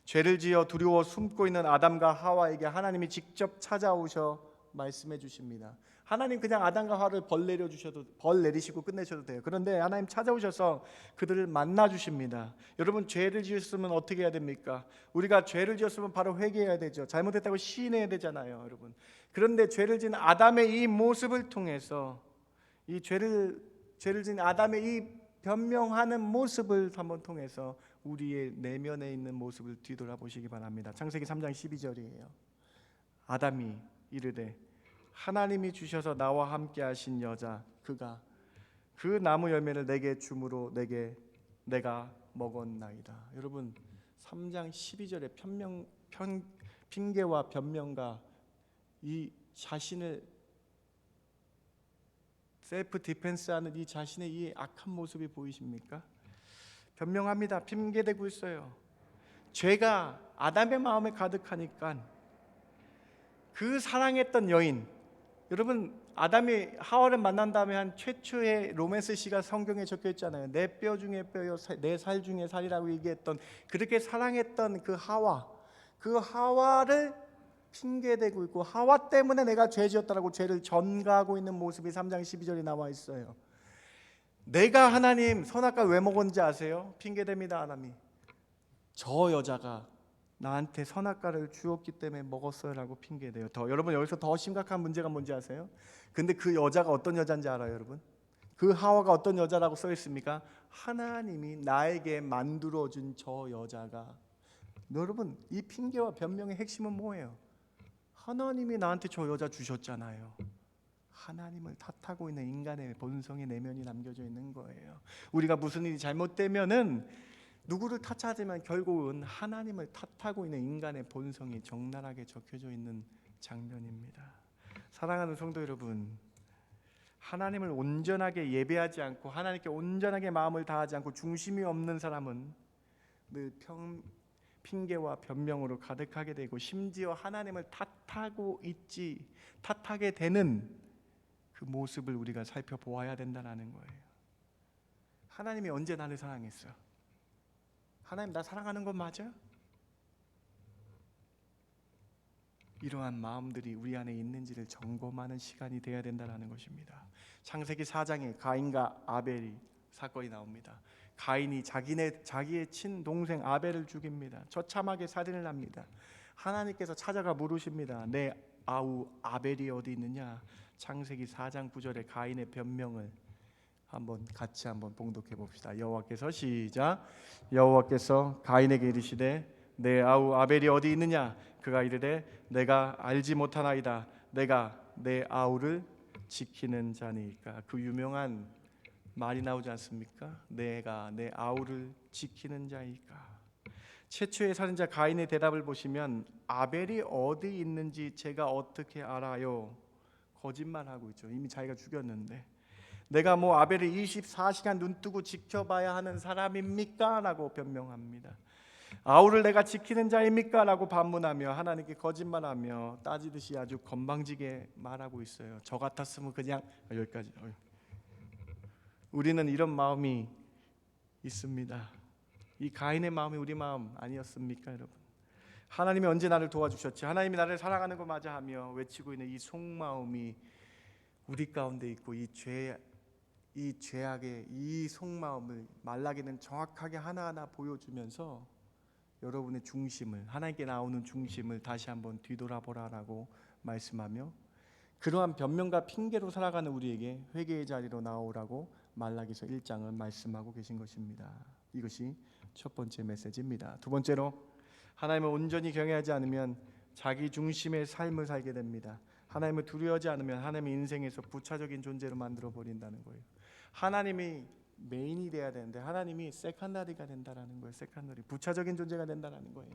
죄를 지어 두려워 숨고 있는 아담과 하와에게 하나님이 직접 찾아오셔 말씀해 주십니다. 하나님 그냥 아담과 하와를 벌 내리시고 끝내셔도 돼요. 그런데 하나님 찾아오셔서 그들을 만나 주십니다. 여러분, 죄를 지었으면 어떻게 해야 됩니까? 우리가 죄를 지었으면 바로 회개해야 되죠. 잘못했다고 시인해야 되잖아요, 여러분. 그런데 죄를 지은 아담의 이 모습을 통해서 이 죄를 지은 아담의 이 변명하는 모습을 한번 통해서 우리의 내면에 있는 모습을 뒤돌아보시기 바랍니다. 창세기 3장 12절이에요. 아담이 이르되 하나님이 주셔서 나와 함께 하신 여자 그가 그 나무 열매를 내게 주므로 내가 먹었나이다. 여러분, 3장 12절에 핑계와 변명과 이 자신을 셀프 디펜스하는 이 자신의 이 악한 모습이 보이십니까? 변명합니다. 핑계대고 있어요. 죄가 아담의 마음에 가득하니까 그 사랑했던 여인, 여러분, 아담이 하와를 만난 다음에 한 최초의 로맨스 시가 성경에 적혀 있잖아요. 내 뼈 중에 뼈요, 내 살 중에 살이라고 얘기했던, 그렇게 사랑했던 그 하와를 핑계대고 있고, 하와 때문에 내가 죄 지었다라고 죄를 전가하고 있는 모습이 3장 12절에 나와 있어요. 내가 하나님 선악과 왜 먹었는지 아세요? 핑계댑니다. 아담이 저 여자가 나한테 선악과를 주었기 때문에 먹었어요 라고 핑계대요. 여러분, 여기서 더 심각한 문제가 뭔지 아세요? 근데 그 여자가 어떤 여자인지 알아요, 여러분? 그 하와가 어떤 여자라고 써 있습니까? 하나님이 나에게 만들어준 저 여자가. 여러분, 이 핑계와 변명의 핵심은 뭐예요? 하나님이 나한테 저 여자 주셨잖아요. 하나님을 탓하고 있는 인간의 본성의 내면이 남겨져 있는 거예요. 우리가 무슨 일이 잘못되면은 누구를 탓하지만 결국은 하나님을 탓하고 있는 인간의 본성이 적나라하게 적혀져 있는 장면입니다. 사랑하는 성도 여러분, 하나님을 온전하게 예배하지 않고 하나님께 온전하게 마음을 다하지 않고 중심이 없는 사람은 늘 핑계와 변명으로 가득하게 되고, 심지어 하나님을 탓하게 되는 그 모습을 우리가 살펴보아야 된다는 거예요. 하나님이 언제 나를 사랑했어? 하나님 나 사랑하는 건 맞아? 이러한 마음들이 우리 안에 있는지를 점검하는 시간이 되어야 된다는 것입니다. 창세기 4장에 가인과 아벨이 사건이 나옵니다. 가인이 자기의 친동생 아벨을 죽입니다. 처참하게 살인을 합니다. 하나님께서 찾아가 물으십니다. 내 아우 아벨이 어디 있느냐? 창세기 4장 9절에 가인의 변명을 같이 봉독해 봅시다. 여호와께서 시작. 여호와께서 가인에게 이르시되 내 아우 아벨이 어디 있느냐? 그가 이르되 내가 알지 못하나이다. 내가 내 아우를 지키는 자니까. 그 유명한 말이 나오지 않습니까? 내가 내 아우를 지키는 자이까. 최초의 살인자 가인의 대답을 보시면 아벨이 어디 있는지 제가 어떻게 알아요? 거짓말하고 있죠. 이미 자기가 죽였는데. 내가 아벨을 24시간 눈뜨고 지켜봐야 하는 사람입니까? 라고 변명합니다. 아우를 내가 지키는 자입니까? 라고 반문하며 하나님께 거짓말하며 따지듯이 아주 건방지게 말하고 있어요. 저 같았으면 그냥 여기까지. 우리는 이런 마음이 있습니다. 이 가인의 마음이 우리 마음 아니었습니까, 여러분? 하나님이 언제 나를 도와주셨지? 하나님이 나를 사랑하는 거 맞아 하며 외치고 있는 이 속마음이 우리 가운데 있고, 이 죄악의 이 속마음을 말라기는 정확하게 하나하나 보여주면서 여러분의 중심을, 하나님께 나오는 중심을 다시 한번 뒤돌아보라라고 말씀하며, 그러한 변명과 핑계로 살아가는 우리에게 회개의 자리로 나오라고 말라기서 1장은 말씀하고 계신 것입니다. 이것이 첫 번째 메시지입니다. 두 번째로, 하나님을 온전히 경외하지 않으면 자기 중심의 삶을 살게 됩니다. 하나님을 두려워하지 않으면 하나님의 인생에서 부차적인 존재로 만들어 버린다는 거예요. 하나님이 메인이 돼야 되는데 하나님이 세컨다리가 된다라는 거예요. 세컨다리, 부차적인 존재가 된다라는 거예요.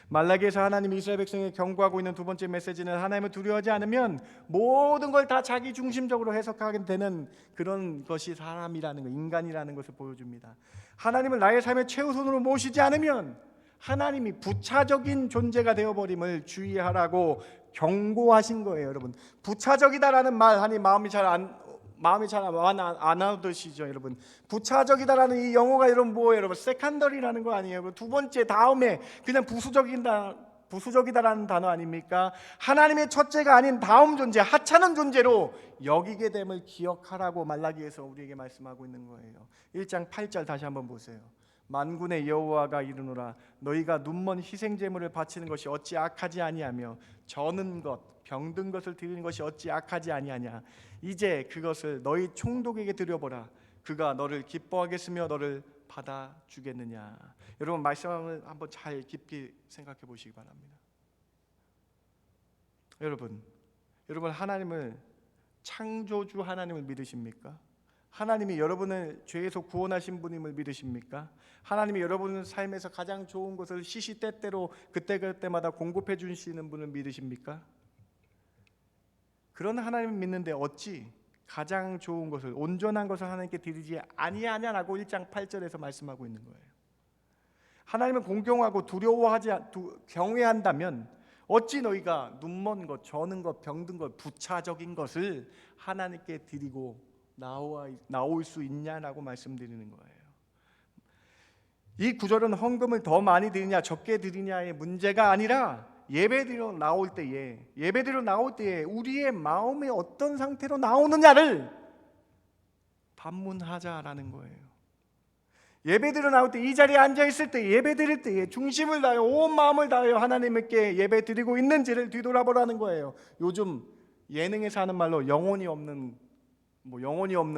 말라기에서 하나님이 이스라엘 백성에 경고하고 있는 두 번째 메시지는 하나님을 두려워하지 않으면 모든 걸 다 자기 중심적으로 해석하게 되는 그런 것이 사람이라는 거, 인간이라는 것을 보여줍니다. 하나님을 나의 삶의 최우선으로 모시지 않으면, 하나님이 부차적인 존재가 되어버림을 주의하라고 경고하신 거예요, 여러분. 부차적이다라는 말 하니 마음이 잘 안 하듯이죠, 여러분. 부차적이다라는 이 영어가 여러분 뭐예요, 여러분? 세컨더리라는 거 아니에요? 두 번째 다음에 그냥 부수적이다라는 단어 아닙니까? 하나님의 첫째가 아닌 다음 존재, 하찮은 존재로 여기게 됨을 기억하라고 말라기에서 우리에게 말씀하고 있는 거예요. 1장 8절 다시 한번 보세요. 만군의 여호와가 이르노라 너희가 눈먼 희생 제물을 바치는 것이 어찌 악하지 아니하며 저는 것 병든 것을 드리는 것이 어찌 악하지 아니하냐. 이제 그것을 너희 총독에게 드려보라. 그가 너를 기뻐하겠으며 너를 받아주겠느냐. 여러분 말씀을 한번 잘 깊이 생각해 보시기 바랍니다. 여러분 하나님을 창조주 하나님을 믿으십니까? 하나님이 여러분을 죄에서 구원하신 분임을 믿으십니까? 하나님이 여러분 삶에서 가장 좋은 것을 시시때때로 그때그때마다 공급해 주시는 분을 믿으십니까? 그런 하나님을 믿는데 어찌 가장 좋은 것을 온전한 것을 하나님께 드리지 아니하냐라고 1장 8절에서 말씀하고 있는 거예요. 하나님을 공경하고 경외한다면 어찌 너희가 눈먼 것, 저는 것, 병든 것, 부차적인 것을 하나님께 드리고 나올 수 있냐라고 말씀드리는 거예요. 이 구절은 헌금을 더 많이 드리냐 적게 드리냐의 문제가 아니라 예배드리러 나올 때에 우리의 마음이 어떤 상태로 나오느냐를 반문하자라는 거예요. 예배드리러 나올 때 이 자리에 앉아 있을 때 예배드릴 때에 중심을 다하여 온 마음을 다하여 하나님께 예배드리고 있는지를 뒤돌아보라는 거예요. 요즘 예능에서 하는 말로 영혼이 없는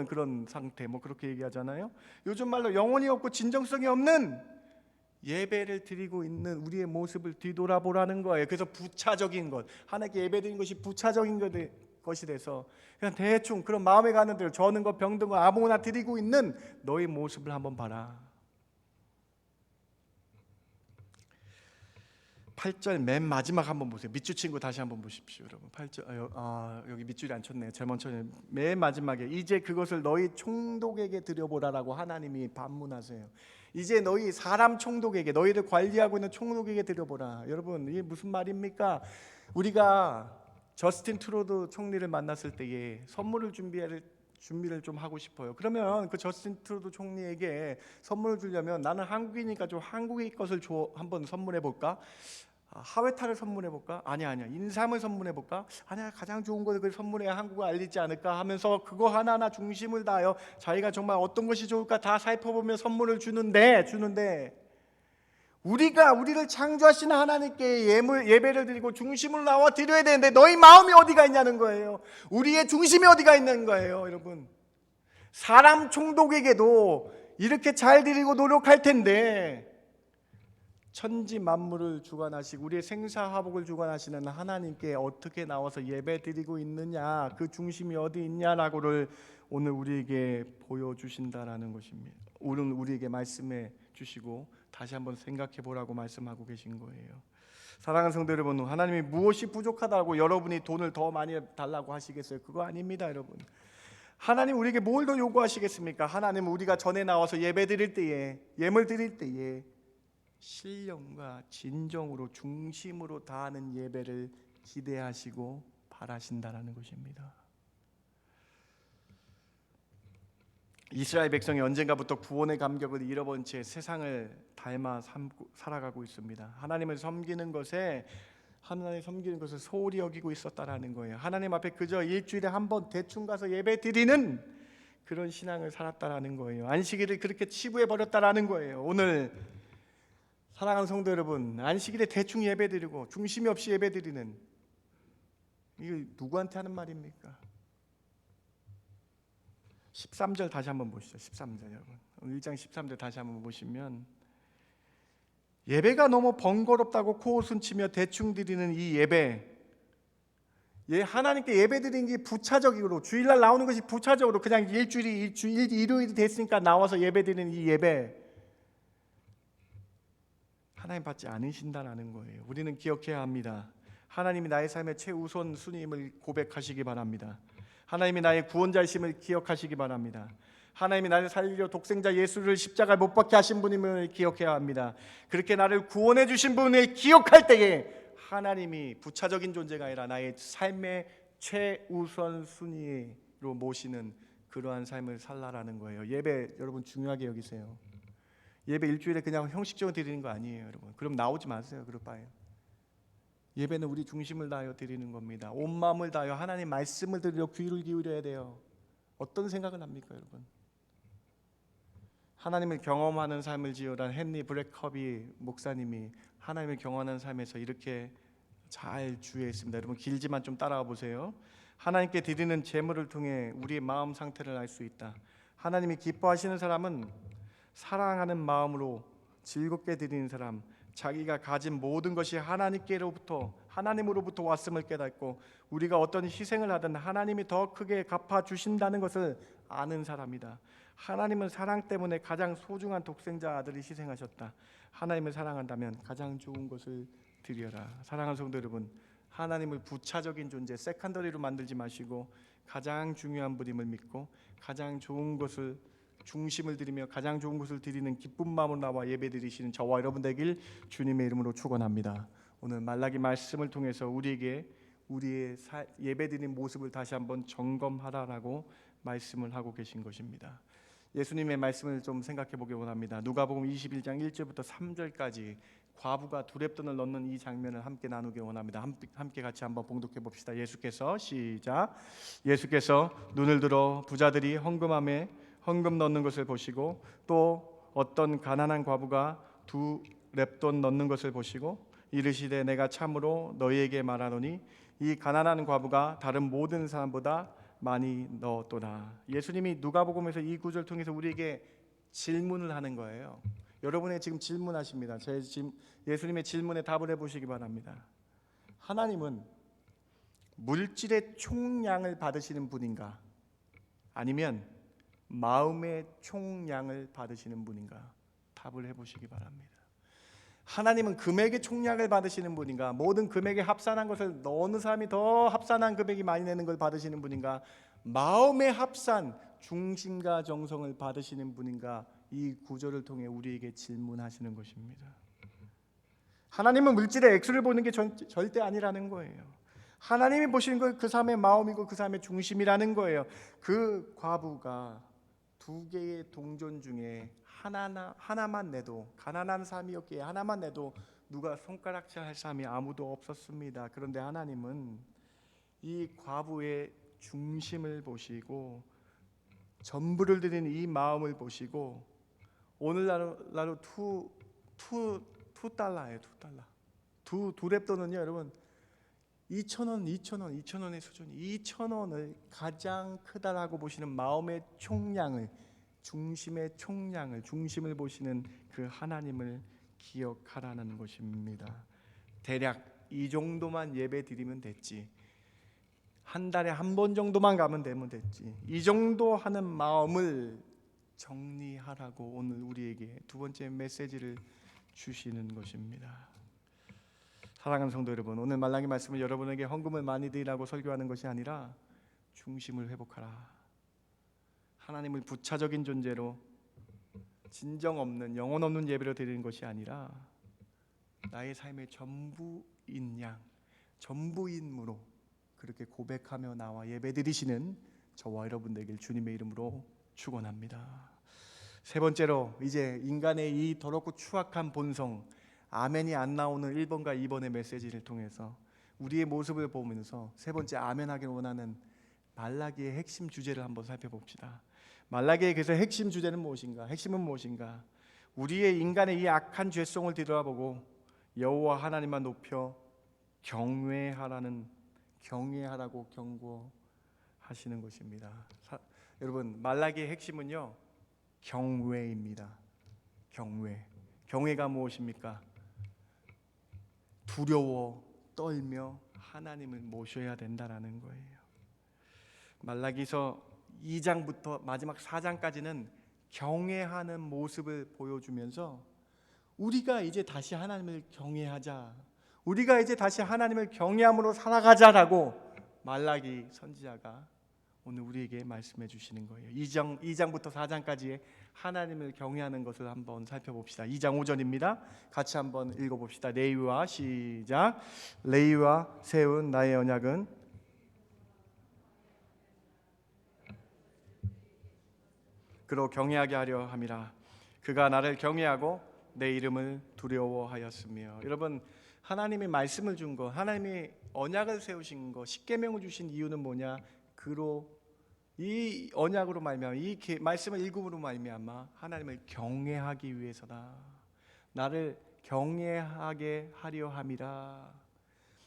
그런 상태 그렇게 얘기하잖아요. 요즘 말로 영혼이 없고 진정성이 없는 예배를 드리고 있는 우리의 모습을 뒤돌아보라는 거예요. 그래서 부차적인 것, 하나님께 예배드린 것이 부차적인 것이 돼서 그냥 대충 그런 마음에 가는 대로 저는 것 병든 것 아무거나 드리고 있는 너의 모습을 한번 봐라. 8절 맨 마지막 한번 보세요. 밑줄 친구 다시 한번 보십시오, 여러분. 8절 여기 밑줄이 안 쳤네요. 잘못 쳤네요. 맨 마지막에 이제 그것을 너희 총독에게 드려보라라고 하나님이 반문하세요. 이제 너희 사람 총독에게, 너희를 관리하고 있는 총독에게 드려보라. 여러분 이게 무슨 말입니까? 우리가 저스틴 트루도 총리를 만났을 때에 선물을 준비를 좀 하고 싶어요. 그러면 그 저스틴 트루도 총리에게 선물을 주려면 나는 한국이니까 좀 한국의 것을 한번 선물해 볼까? 하회탈을 선물해 볼까? 아니야. 인삼을 선물해 볼까? 아니야. 가장 좋은 것을 선물해야 한국을 알리지 않을까 하면서 그거 하나하나 중심을 다하여 자기가 정말 어떤 것이 좋을까 다 살펴보며 선물을 주는데 우리를 창조하신 하나님께 예배를 드리고 중심을 나와 드려야 되는데 너희 마음이 어디가 있냐는 거예요. 우리의 중심이 어디가 있는 거예요, 여러분. 사람 총독에게도 이렇게 잘 드리고 노력할 텐데 천지 만물을 주관하시고 우리의 생사화복을 주관하시는 하나님께 어떻게 나와서 예배드리고 있느냐, 그 중심이 어디 있냐라고를 오늘 우리에게 보여주신다라는 것입니다. 오늘 우리에게 말씀해 주시고 다시 한번 생각해 보라고 말씀하고 계신 거예요. 사랑하는 성도 여러분, 하나님이 무엇이 부족하다고 여러분이 돈을 더 많이 달라고 하시겠어요? 그거 아닙니다, 여러분. 하나님 우리에게 뭘 더 요구하시겠습니까? 하나님은 우리가 전에 나와서 예배 드릴 때에, 예물 드릴 때에 신령과 진정으로 중심으로 다하는 예배를 기대하시고 바라신다라는 것입니다. 이스라엘 백성이 언젠가부터 구원의 감격을 잃어버린 채 세상을 닮아 살아가고 있습니다. 하나님을 섬기는 것을 소홀히 여기고 있었다라는 거예요. 하나님 앞에 그저 일주일에 한 번 대충 가서 예배 드리는 그런 신앙을 살았다라는 거예요. 안식일을 그렇게 치부해 버렸다라는 거예요. 오늘 사랑하는 성도 여러분, 안식일에 대충 예배드리고 중심이 없이 예배드리는 이거 누구한테 하는 말입니까? 13절 다시 한번 보시죠. 13절 여러분. 1장 13절 다시 한번 보시면 예배가 너무 번거롭다고 코웃음 치며 대충 드리는 이 예배, 하나님께 예배드리는 게 부차적으로 주일날 나오는 것이 부차적으로 그냥 일요일이 됐으니까 나와서 예배드리는 이 예배 하나님 받지 않으신다라는 거예요. 우리는 기억해야 합니다. 하나님이 나의 삶의 최우선 순위임을 고백하시기 바랍니다. 하나님이 나의 구원자이심을 기억하시기 바랍니다. 하나님이 나를 살리려 독생자 예수를 십자가에 못 박게 하신 분임을 기억해야 합니다. 그렇게 나를 구원해 주신 분을 기억할 때에 하나님이 부차적인 존재가 아니라 나의 삶의 최우선 순위로 모시는 그러한 삶을 살라라는 거예요. 예배 여러분 중요하게 여기세요. 예배 일주일에 그냥 형식적으로 드리는 거 아니에요, 여러분. 그럼 나오지 마세요. 그럴 바에. 예배는 우리 중심을 다하여 드리는 겁니다. 온 마음을 다하여 하나님 말씀을 들으려 귀를 기울여야 돼요. 어떤 생각을 합니까, 여러분? 하나님을 경험하는 삶을 지으란 헨리 브레커비 목사님이 하나님을 경험하는 삶에서 이렇게 잘 주의했습니다. 여러분 길지만 좀 따라와 보세요. 하나님께 드리는 제물을 통해 우리의 마음 상태를 알 수 있다. 하나님이 기뻐하시는 사람은 사랑하는 마음으로 즐겁게 드리는 사람, 자기가 가진 모든 것이 하나님으로부터 왔음을 깨닫고 우리가 어떤 희생을 하든 하나님이 더 크게 갚아주신다는 것을 아는 사람이다. 하나님은 사랑 때문에 가장 소중한 독생자 아들을 희생하셨다. 하나님을 사랑한다면 가장 좋은 것을 드려라. 사랑하는 성도 여러분, 하나님을 부차적인 존재, 세컨더리로 만들지 마시고 가장 중요한 분임을 믿고 가장 좋은 것을 중심을 드리며 가장 좋은 것을 드리는 기쁜 마음으로 나와 예배 드리시는 저와 여러분 되길 주님의 이름으로 축원합니다. 오늘 말라기 말씀을 통해서 우리에게 우리의 예배 드리는 모습을 다시 한번 점검하라라고 말씀을 하고 계신 것입니다. 예수님의 말씀을 좀 생각해 보기 원합니다. 누가복음 21장 1절부터 3절까지 과부가 두렙돈을 넣는 이 장면을 함께 나누기 원합니다. 함께 같이 한번 봉독해 봅시다. 예수께서 시작. 예수께서 눈을 들어 부자들이 헌금 넣는 것을 보시고 또 어떤 가난한 과부가 두 렙돈 넣는 것을 보시고 이르시되 내가 참으로 너희에게 말하노니 이 가난한 과부가 다른 모든 사람보다 많이 넣었도다. 예수님이 누가복음에서 이 구절을 통해서 우리에게 질문을 하는 거예요. 여러분의 지금 질문하십니다. 예수님의 질문에 답을 해보시기 바랍니다. 하나님은 물질의 총량을 받으시는 분인가? 아니면 마음의 총량을 받으시는 분인가? 답을 해보시기 바랍니다. 하나님은 금액의 총량을 받으시는 분인가? 모든 금액에 합산한 것을 어느 사람이 더 합산한 금액이 많이 내는 걸 받으시는 분인가? 마음의 합산, 중심과 정성을 받으시는 분인가? 이 구절을 통해 우리에게 질문하시는 것입니다. 하나님은 물질의 액수를 보는 게 절대 아니라는 거예요. 하나님이 보시는 건 그 사람의 마음이고 그 사람의 중심이라는 거예요. 그 과부가 두 개의 동전 중에 하나만 내도, 가난한 사람이었기에 하나만 내도 누가 손가락질 할 사람이 아무도 없었습니다. 그런데 하나님은 이 과부의 중심을 보시고 전부를 드리는 이 마음을 보시고 오늘날로 $2예요. $2. 두 렙돈은요, 여러분 2,000원의 수준, 2,000원을 가장 크다라고 보시는 마음의 총량을, 중심의 총량을, 중심을 보시는 그 하나님을 기억하라는 것입니다. 대략 이 정도만 예배 드리면 됐지, 한 달에 한 번 정도만 가면 되면 됐지, 이 정도 하는 마음을 정리하라고 오늘 우리에게 두 번째 메시지를 주시는 것입니다. 사랑하는 성도 여러분, 오늘 말라기 말씀은 여러분에게 헌금을 많이 드리라고 설교하는 것이 아니라 중심을 회복하라, 하나님을 부차적인 존재로 진정 없는, 영혼 없는 예배로 드리는 것이 아니라 나의 삶의 전부인 양, 전부인으로 그렇게 고백하며 나와 예배 드리시는 저와 여러분 되길 주님의 이름으로 축원합니다. 세 번째로, 이제 인간의 이 더럽고 추악한 본성, 아멘이 안 나오는 1번과 2번의 메시지를 통해서 우리의 모습을 보면서 세 번째 아멘하길 원하는 말라기의 핵심 주제를 한번 살펴봅시다. 말라기의 그래서 핵심 주제는 무엇인가? 핵심은 무엇인가? 우리의 인간의 이 악한 죄성을 뒤돌아보고 여호와 하나님만 높여 경외하라고 경고하시는 것입니다. 여러분, 말라기의 핵심은요, 경외입니다. 경외가 무엇입니까? 두려워 떨며 하나님을 모셔야 된다라는 거예요. 말라기서 2장부터 마지막 4장까지는 경외하는 모습을 보여주면서 우리가 이제 다시 하나님을 경외하자, 우리가 이제 다시 하나님을 경외함으로 살아가자라고 말라기 선지자가 오늘 우리에게 말씀해 주시는 거예요. 2장부터 4장까지의 하나님을 경외하는 것을 한번 살펴봅시다. 2장 5절입니다. 같이 한번 읽어봅시다. 레위와 시작. 레위와 세운 나의 언약은 그로 경외하게 하려 함이라. 그가 나를 경외하고 내 이름을 두려워하였으며. 여러분, 하나님이 말씀을 준 거, 하나님이 언약을 세우신 거, 십계명을 주신 이유는 뭐냐? 그로 이 언약으로 말미암아, 이 말씀을 읽음으로 말미암아 하나님을 경외하기 위해서다. 나를 경외하게 하려 함이라.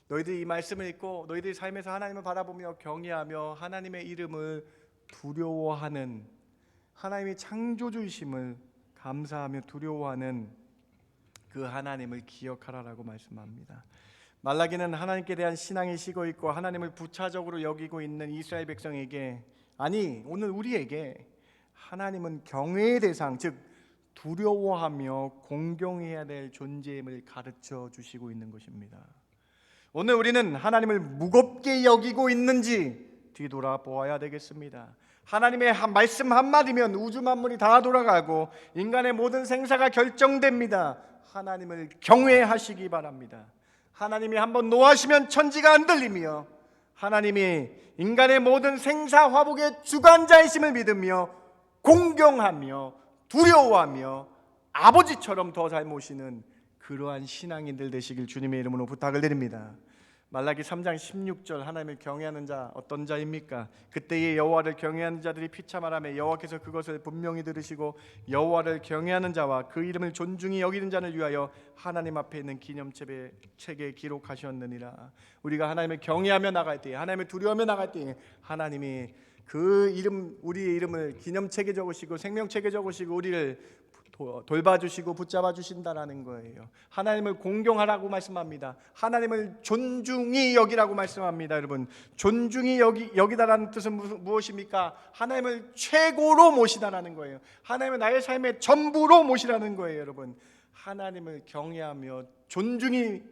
너희들이 이 말씀을 읽고 너희들의 삶에서 하나님을 바라보며 경외하며 하나님의 이름을 두려워하는, 하나님의 창조주이심을 감사하며 두려워하는 그 하나님을 기억하라라고 말씀합니다. 말라기는 하나님께 대한 신앙이 식어 있고 하나님을 부차적으로 여기고 있는 이스라엘 백성에게, 아니 오늘 우리에게 하나님은 경외의 대상, 즉 두려워하며 공경해야 될 존재임을 가르쳐 주시고 있는 것입니다. 오늘 우리는 하나님을 무겁게 여기고 있는지 뒤돌아보아야 되겠습니다. 하나님의 말씀 한마디면 우주 만물이 다 돌아가고 인간의 모든 생사가 결정됩니다. 하나님을 경외하시기 바랍니다. 하나님이 한번 노하시면 천지가 흔들리며 하나님이 인간의 모든 생사 화복의 주관자이심을 믿으며 공경하며 두려워하며 아버지처럼 더 잘 모시는 그러한 신앙인들 되시길 주님의 이름으로 부탁을 드립니다. 말라기 3장 16절, 하나님을 경외하는 자 어떤 자입니까? 그때의 여호와를 경외하는 자들이 피차말하며 여호와께서 그것을 분명히 들으시고 여호와를 경외하는 자와 그 이름을 존중히 여기는 자를 위하여 하나님 앞에 있는 기념책에 기록하셨느니라. 우리가 하나님을 경외하며 나갈 때, 하나님을 두려워하며 나갈 때 하나님이 그 이름, 우리의 이름을 기념책에 적으시고 생명책에 적으시고 우리를 돌봐주시고 붙잡아 주신다라는 거예요. 하나님을 공경하라고 말씀합니다. 하나님을 존중히 여기라고 말씀합니다. 여러분, 존중히 여기다라는 뜻은 무엇입니까? 하나님을 최고로 모시다라는 거예요. 하나님을 나의 삶의 전부로 모시라는 거예요. 여러분, 하나님을 경외하며 존중히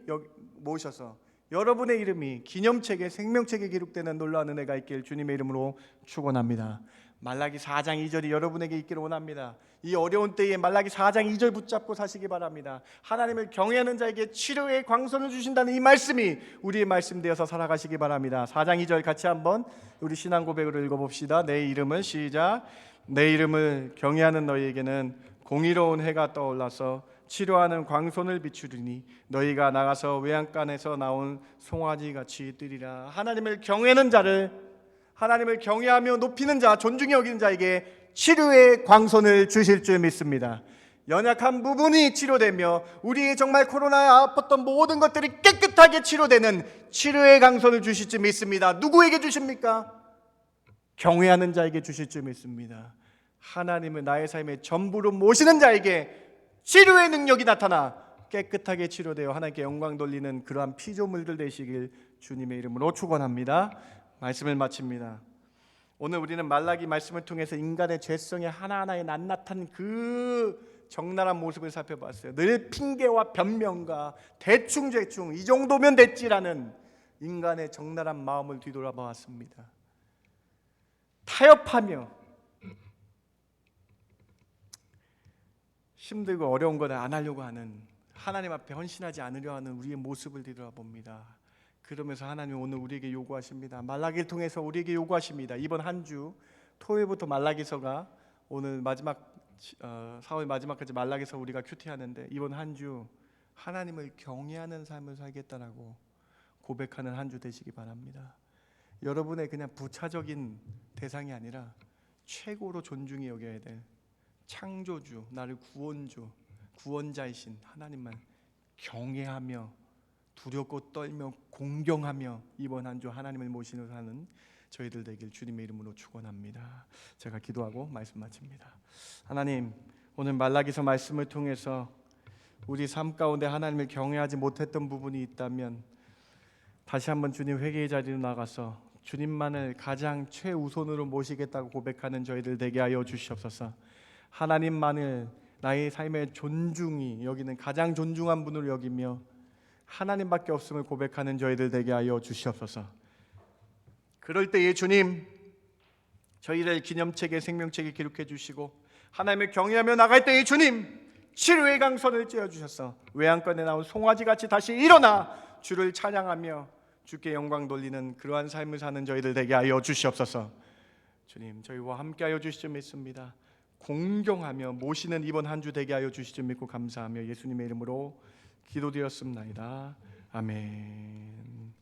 모셔서 여러분의 이름이 기념책에, 생명책에 기록되는 놀라운 은혜가 있길 주님의 이름으로 축원합니다. 말라기 4장 2절이 여러분에게 있기를 원합니다. 이 어려운 때에 말라기 4장 2절 붙잡고 사시기 바랍니다. 하나님을 경외하는 자에게 치료의 광선을 주신다는 이 말씀이 우리의 말씀 되어서 살아가시기 바랍니다. 4장 2절 같이 한번 우리 신앙 고백으로 읽어봅시다. 내 이름을 시작. 내 이름을 경외하는 너희에게는 공의로운 해가 떠올라서 치료하는 광선을 비추리니 너희가 나가서 외양간에서 나온 송아지같이 뜨리라. 하나님을 경외하는 자를, 하나님을 경외하며 높이는 자, 존중히 여기는 자에게 치료의 광선을 주실 줄 믿습니다. 연약한 부분이 치료되며 우리의 정말 코로나에 아팠던 모든 것들이 깨끗하게 치료되는 치료의 광선을 주실 줄 믿습니다. 누구에게 주십니까? 경외하는 자에게 주실 줄 믿습니다. 하나님을 나의 삶의 전부로 모시는 자에게 치료의 능력이 나타나 깨끗하게 치료되어 하나님께 영광 돌리는 그러한 피조물들 되시길 주님의 이름으로 축원합니다. 말씀을 마칩니다. 오늘 우리는 말라기 말씀을 통해서 인간의 죄성의 하나하나에 낱낱한 그 적나라한 모습을 살펴봤어요. 늘 핑계와 변명과 대충 이 정도면 됐지라는 인간의 적나라한 마음을 뒤돌아보았습니다. 타협하며 힘들고 어려운 것을 안 하려고 하는, 하나님 앞에 헌신하지 않으려 하는 우리의 모습을 뒤돌아봅니다. 그러면서 하나님 오늘 우리에게 요구하십니다. 말라기를 통해서 우리에게 요구하십니다. 이번 한 주 토요일부터 말라기서가 오늘 마지막 4월 마지막까지 말라기서 우리가 큐티하는데 이번 한 주 하나님을 경외하는 삶을 살겠다라고 고백하는 한 주 되시기 바랍니다. 여러분의 그냥 부차적인 대상이 아니라 최고로 존중히 여겨야 될 창조주, 나를 구원주, 구원자이신 하나님만 경외하며 두렵고 떨며 공경하며 이번 한 주 하나님을 모시는 사는 저희들 되길 주님의 이름으로 축원합니다. 제가 기도하고 말씀 마칩니다. 하나님, 오늘 말라기서 말씀을 통해서 우리 삶 가운데 하나님을 경외하지 못했던 부분이 있다면 다시 한번 주님 회개의 자리로 나가서 주님만을 가장 최우선으로 모시겠다고 고백하는 저희들 되게 하여 주시옵소서. 하나님만을 나의 삶의 존중이 여기는 가장 존중한 분으로 여기며 하나님밖에 없음을 고백하는 저희들 되게 하여 주시옵소서. 그럴 때에 주님, 저희를 기념책에 생명책에 기록해 주시고 하나님을 경외하며 나갈 때에 주님 치료의 강선을 쥐어 주셔서 외양간에 나온 송아지같이 다시 일어나 주를 찬양하며 주께 영광 돌리는 그러한 삶을 사는 저희들 되게 하여 주시옵소서. 주님 저희와 함께 하여 주시줄 믿습니다. 공경하며 모시는 이번 한 주 되게 하여 주시줄 믿고 감사하며 예수님의 이름으로 기도드렸습나이다. 아멘.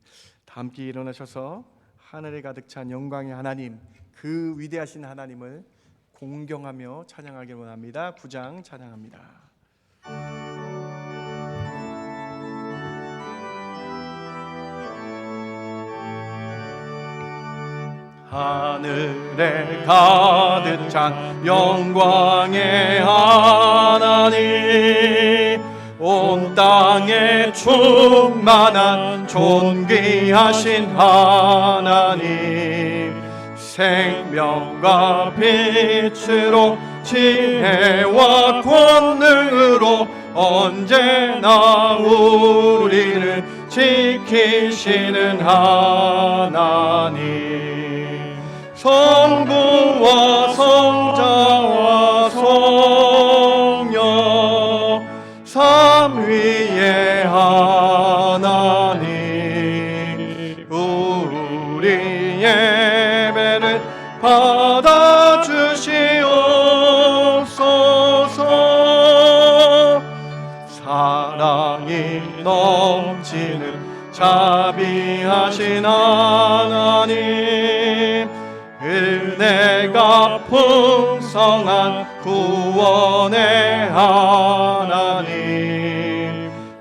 다 함께 일어나셔서 하늘에 가득 찬 영광의 하나님, 그 위대하신 하나님을 공경하며 찬양하길 원합니다. 9장 찬양합니다. 하늘에 가득 찬 영광의 하나님, 온 땅에 충만한 존귀하신 하나님, 생명과 빛으로 지혜와 권능으로 언제나 우리를 지키시는 하나님, 성부와 성자와 성령 삼위의 하나님, 우리 예배를 받아주시옵소서. 사랑이 넘치는 자비하신 하나님, 은혜가 풍성한 구원의 하나님,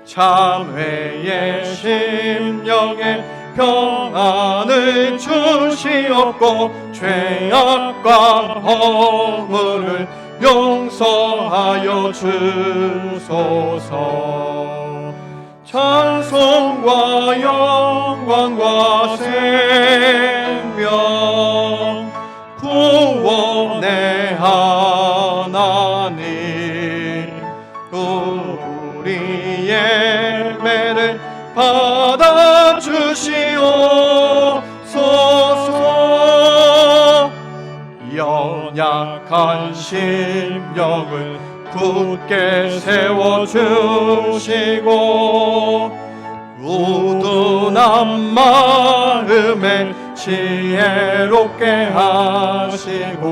참회의 심령에 평안을 주시옵고 죄악과 허물을 용서하여 주소서. 찬송과 영광과 생명 구원의 하나님, 우리 예배를 받아주시옵소서. 연약한 심령을 굳게 세워주시고 우둔한 마음에 지혜롭게 하시고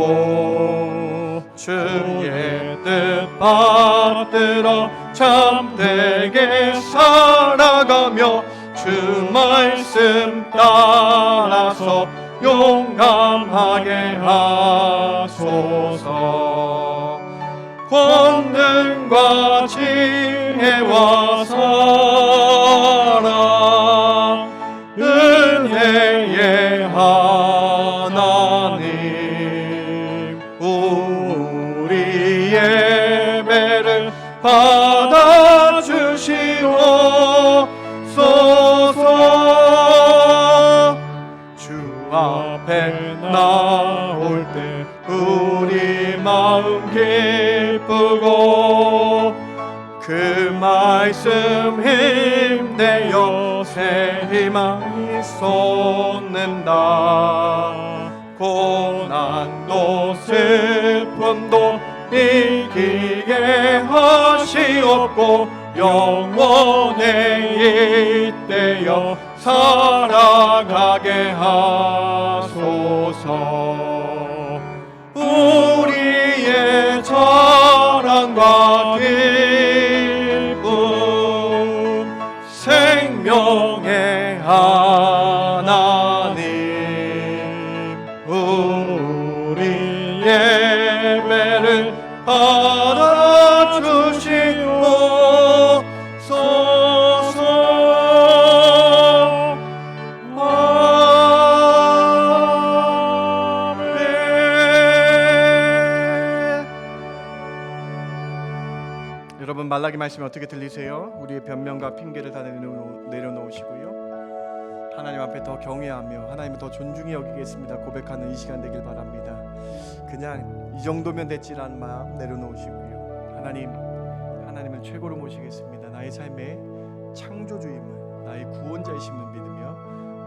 주의 뜻 받들어 참되게 살아가며 주 말씀 따라서 용감하게 하소서. 권능과 지혜와 사랑 은혜의 하나님, 우리 예배를 받아주시옵소서. 주 앞에 나올 때 우리 마음 기쁘고 그 말씀 힘내어 새 희망이 솟는다. 고난도 슬픔도 이기게 하시옵고 영원에 잇대어 살아가게 하소서. 우리의 자랑과 기쁨 생명의 하나님, 우리 예배를 받아주시옵소서. 여러분 말라기 말씀이 어떻게 들리세요? 우리의 변명과 핑계를 다 내려놓으시고요, 하나님 앞에 더 경외하며 하나님을 더 존중히 여기겠습니다 고백하는 이 시간 되길 바랍니다. 그냥 이 정도면 됐지라는 마음 내려놓으시고요, 하나님을 최고로 모시겠습니다. 나의 삶의 창조주임을, 나의 구원자이심을 믿으며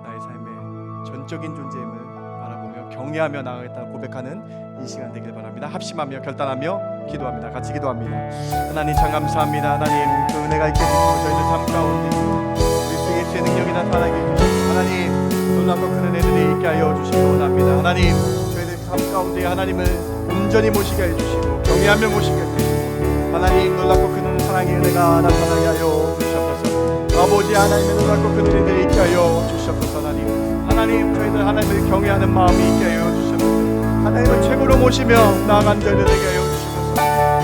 나의 삶의 전적인 존재임을 바라보며 경외하며 나아가겠다 고백하는 이 시간 되길 바랍니다. 합심하며 결단하며 기도합니다. 같이 기도합니다. 하나님 참 감사합니다. 하나님 그 은혜가 있게 해주시고 저희들 삶 가운데 우리 주 예수의 능력이 나타나게 해주시고 하나님 놀랍고 큰 은혜들이 있게 하여 주시기 원합니다. 하나님 저희들 삶 가운데 하나님을 온전히 모시게 해주시고 경외하며 모시게 해주시고 하나님 놀랍고 큰 사랑의 은혜가 나타나게 하여 주시옵소서. 아버지 하나님의 놀랍고 큰 은혜들이 있게 하여 주시옵소서. 하나님 저희들 하나님을 경외하는 마음이 있게 하여 주시옵소서. 하나님을 최고로 모시며 나아간 저희들 되게 하여 주시옵소서.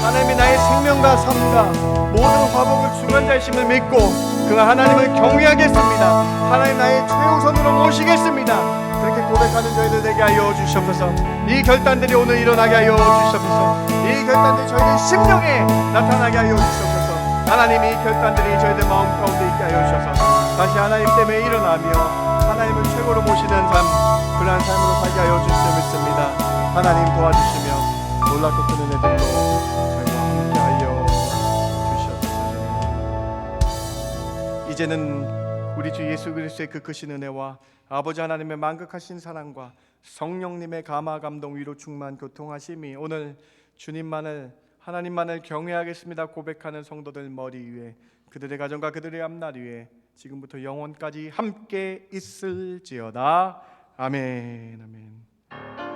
하나님이 나의 생명과 삶과 모든 화복을 주관자이심을 믿고 그 하나님을 경외하겠습니다. 하나님 나의 최우선으로 모시겠습니다. 그렇게 고백하는 저희들 되게 하여 주시옵소서. 이 결단들이 오늘 일어나게 하여 주시옵소서. 이 결단들이 저희들 심령에 나타나게 하여 주시옵소서. 하나님 이 결단들이 저희들 마음 가운데 있게 하여 주셔서 다시 하나님 때문에 일어나며 하나님을 최고로 모시는 삶, 그러한 삶으로 살게 하여 주시며 믿습니다. 하나님 도와주시며 놀랍고 큰 은혜들로 저희와 함께 하여 주시옵소서. 이제는 우리 주 예수 그리스도의 그 크신 은혜와 아버지 하나님의 만극하신 사랑과 성령님의 감화 감동 위로 충만 교통하심이 오늘 주님만을 하나님만을 경외하겠습니다 고백하는 성도들 머리 위에 그들의 가정과 그들의 앞날 위에 지금부터 영원까지 함께 있을지어다. 아멘. 아멘.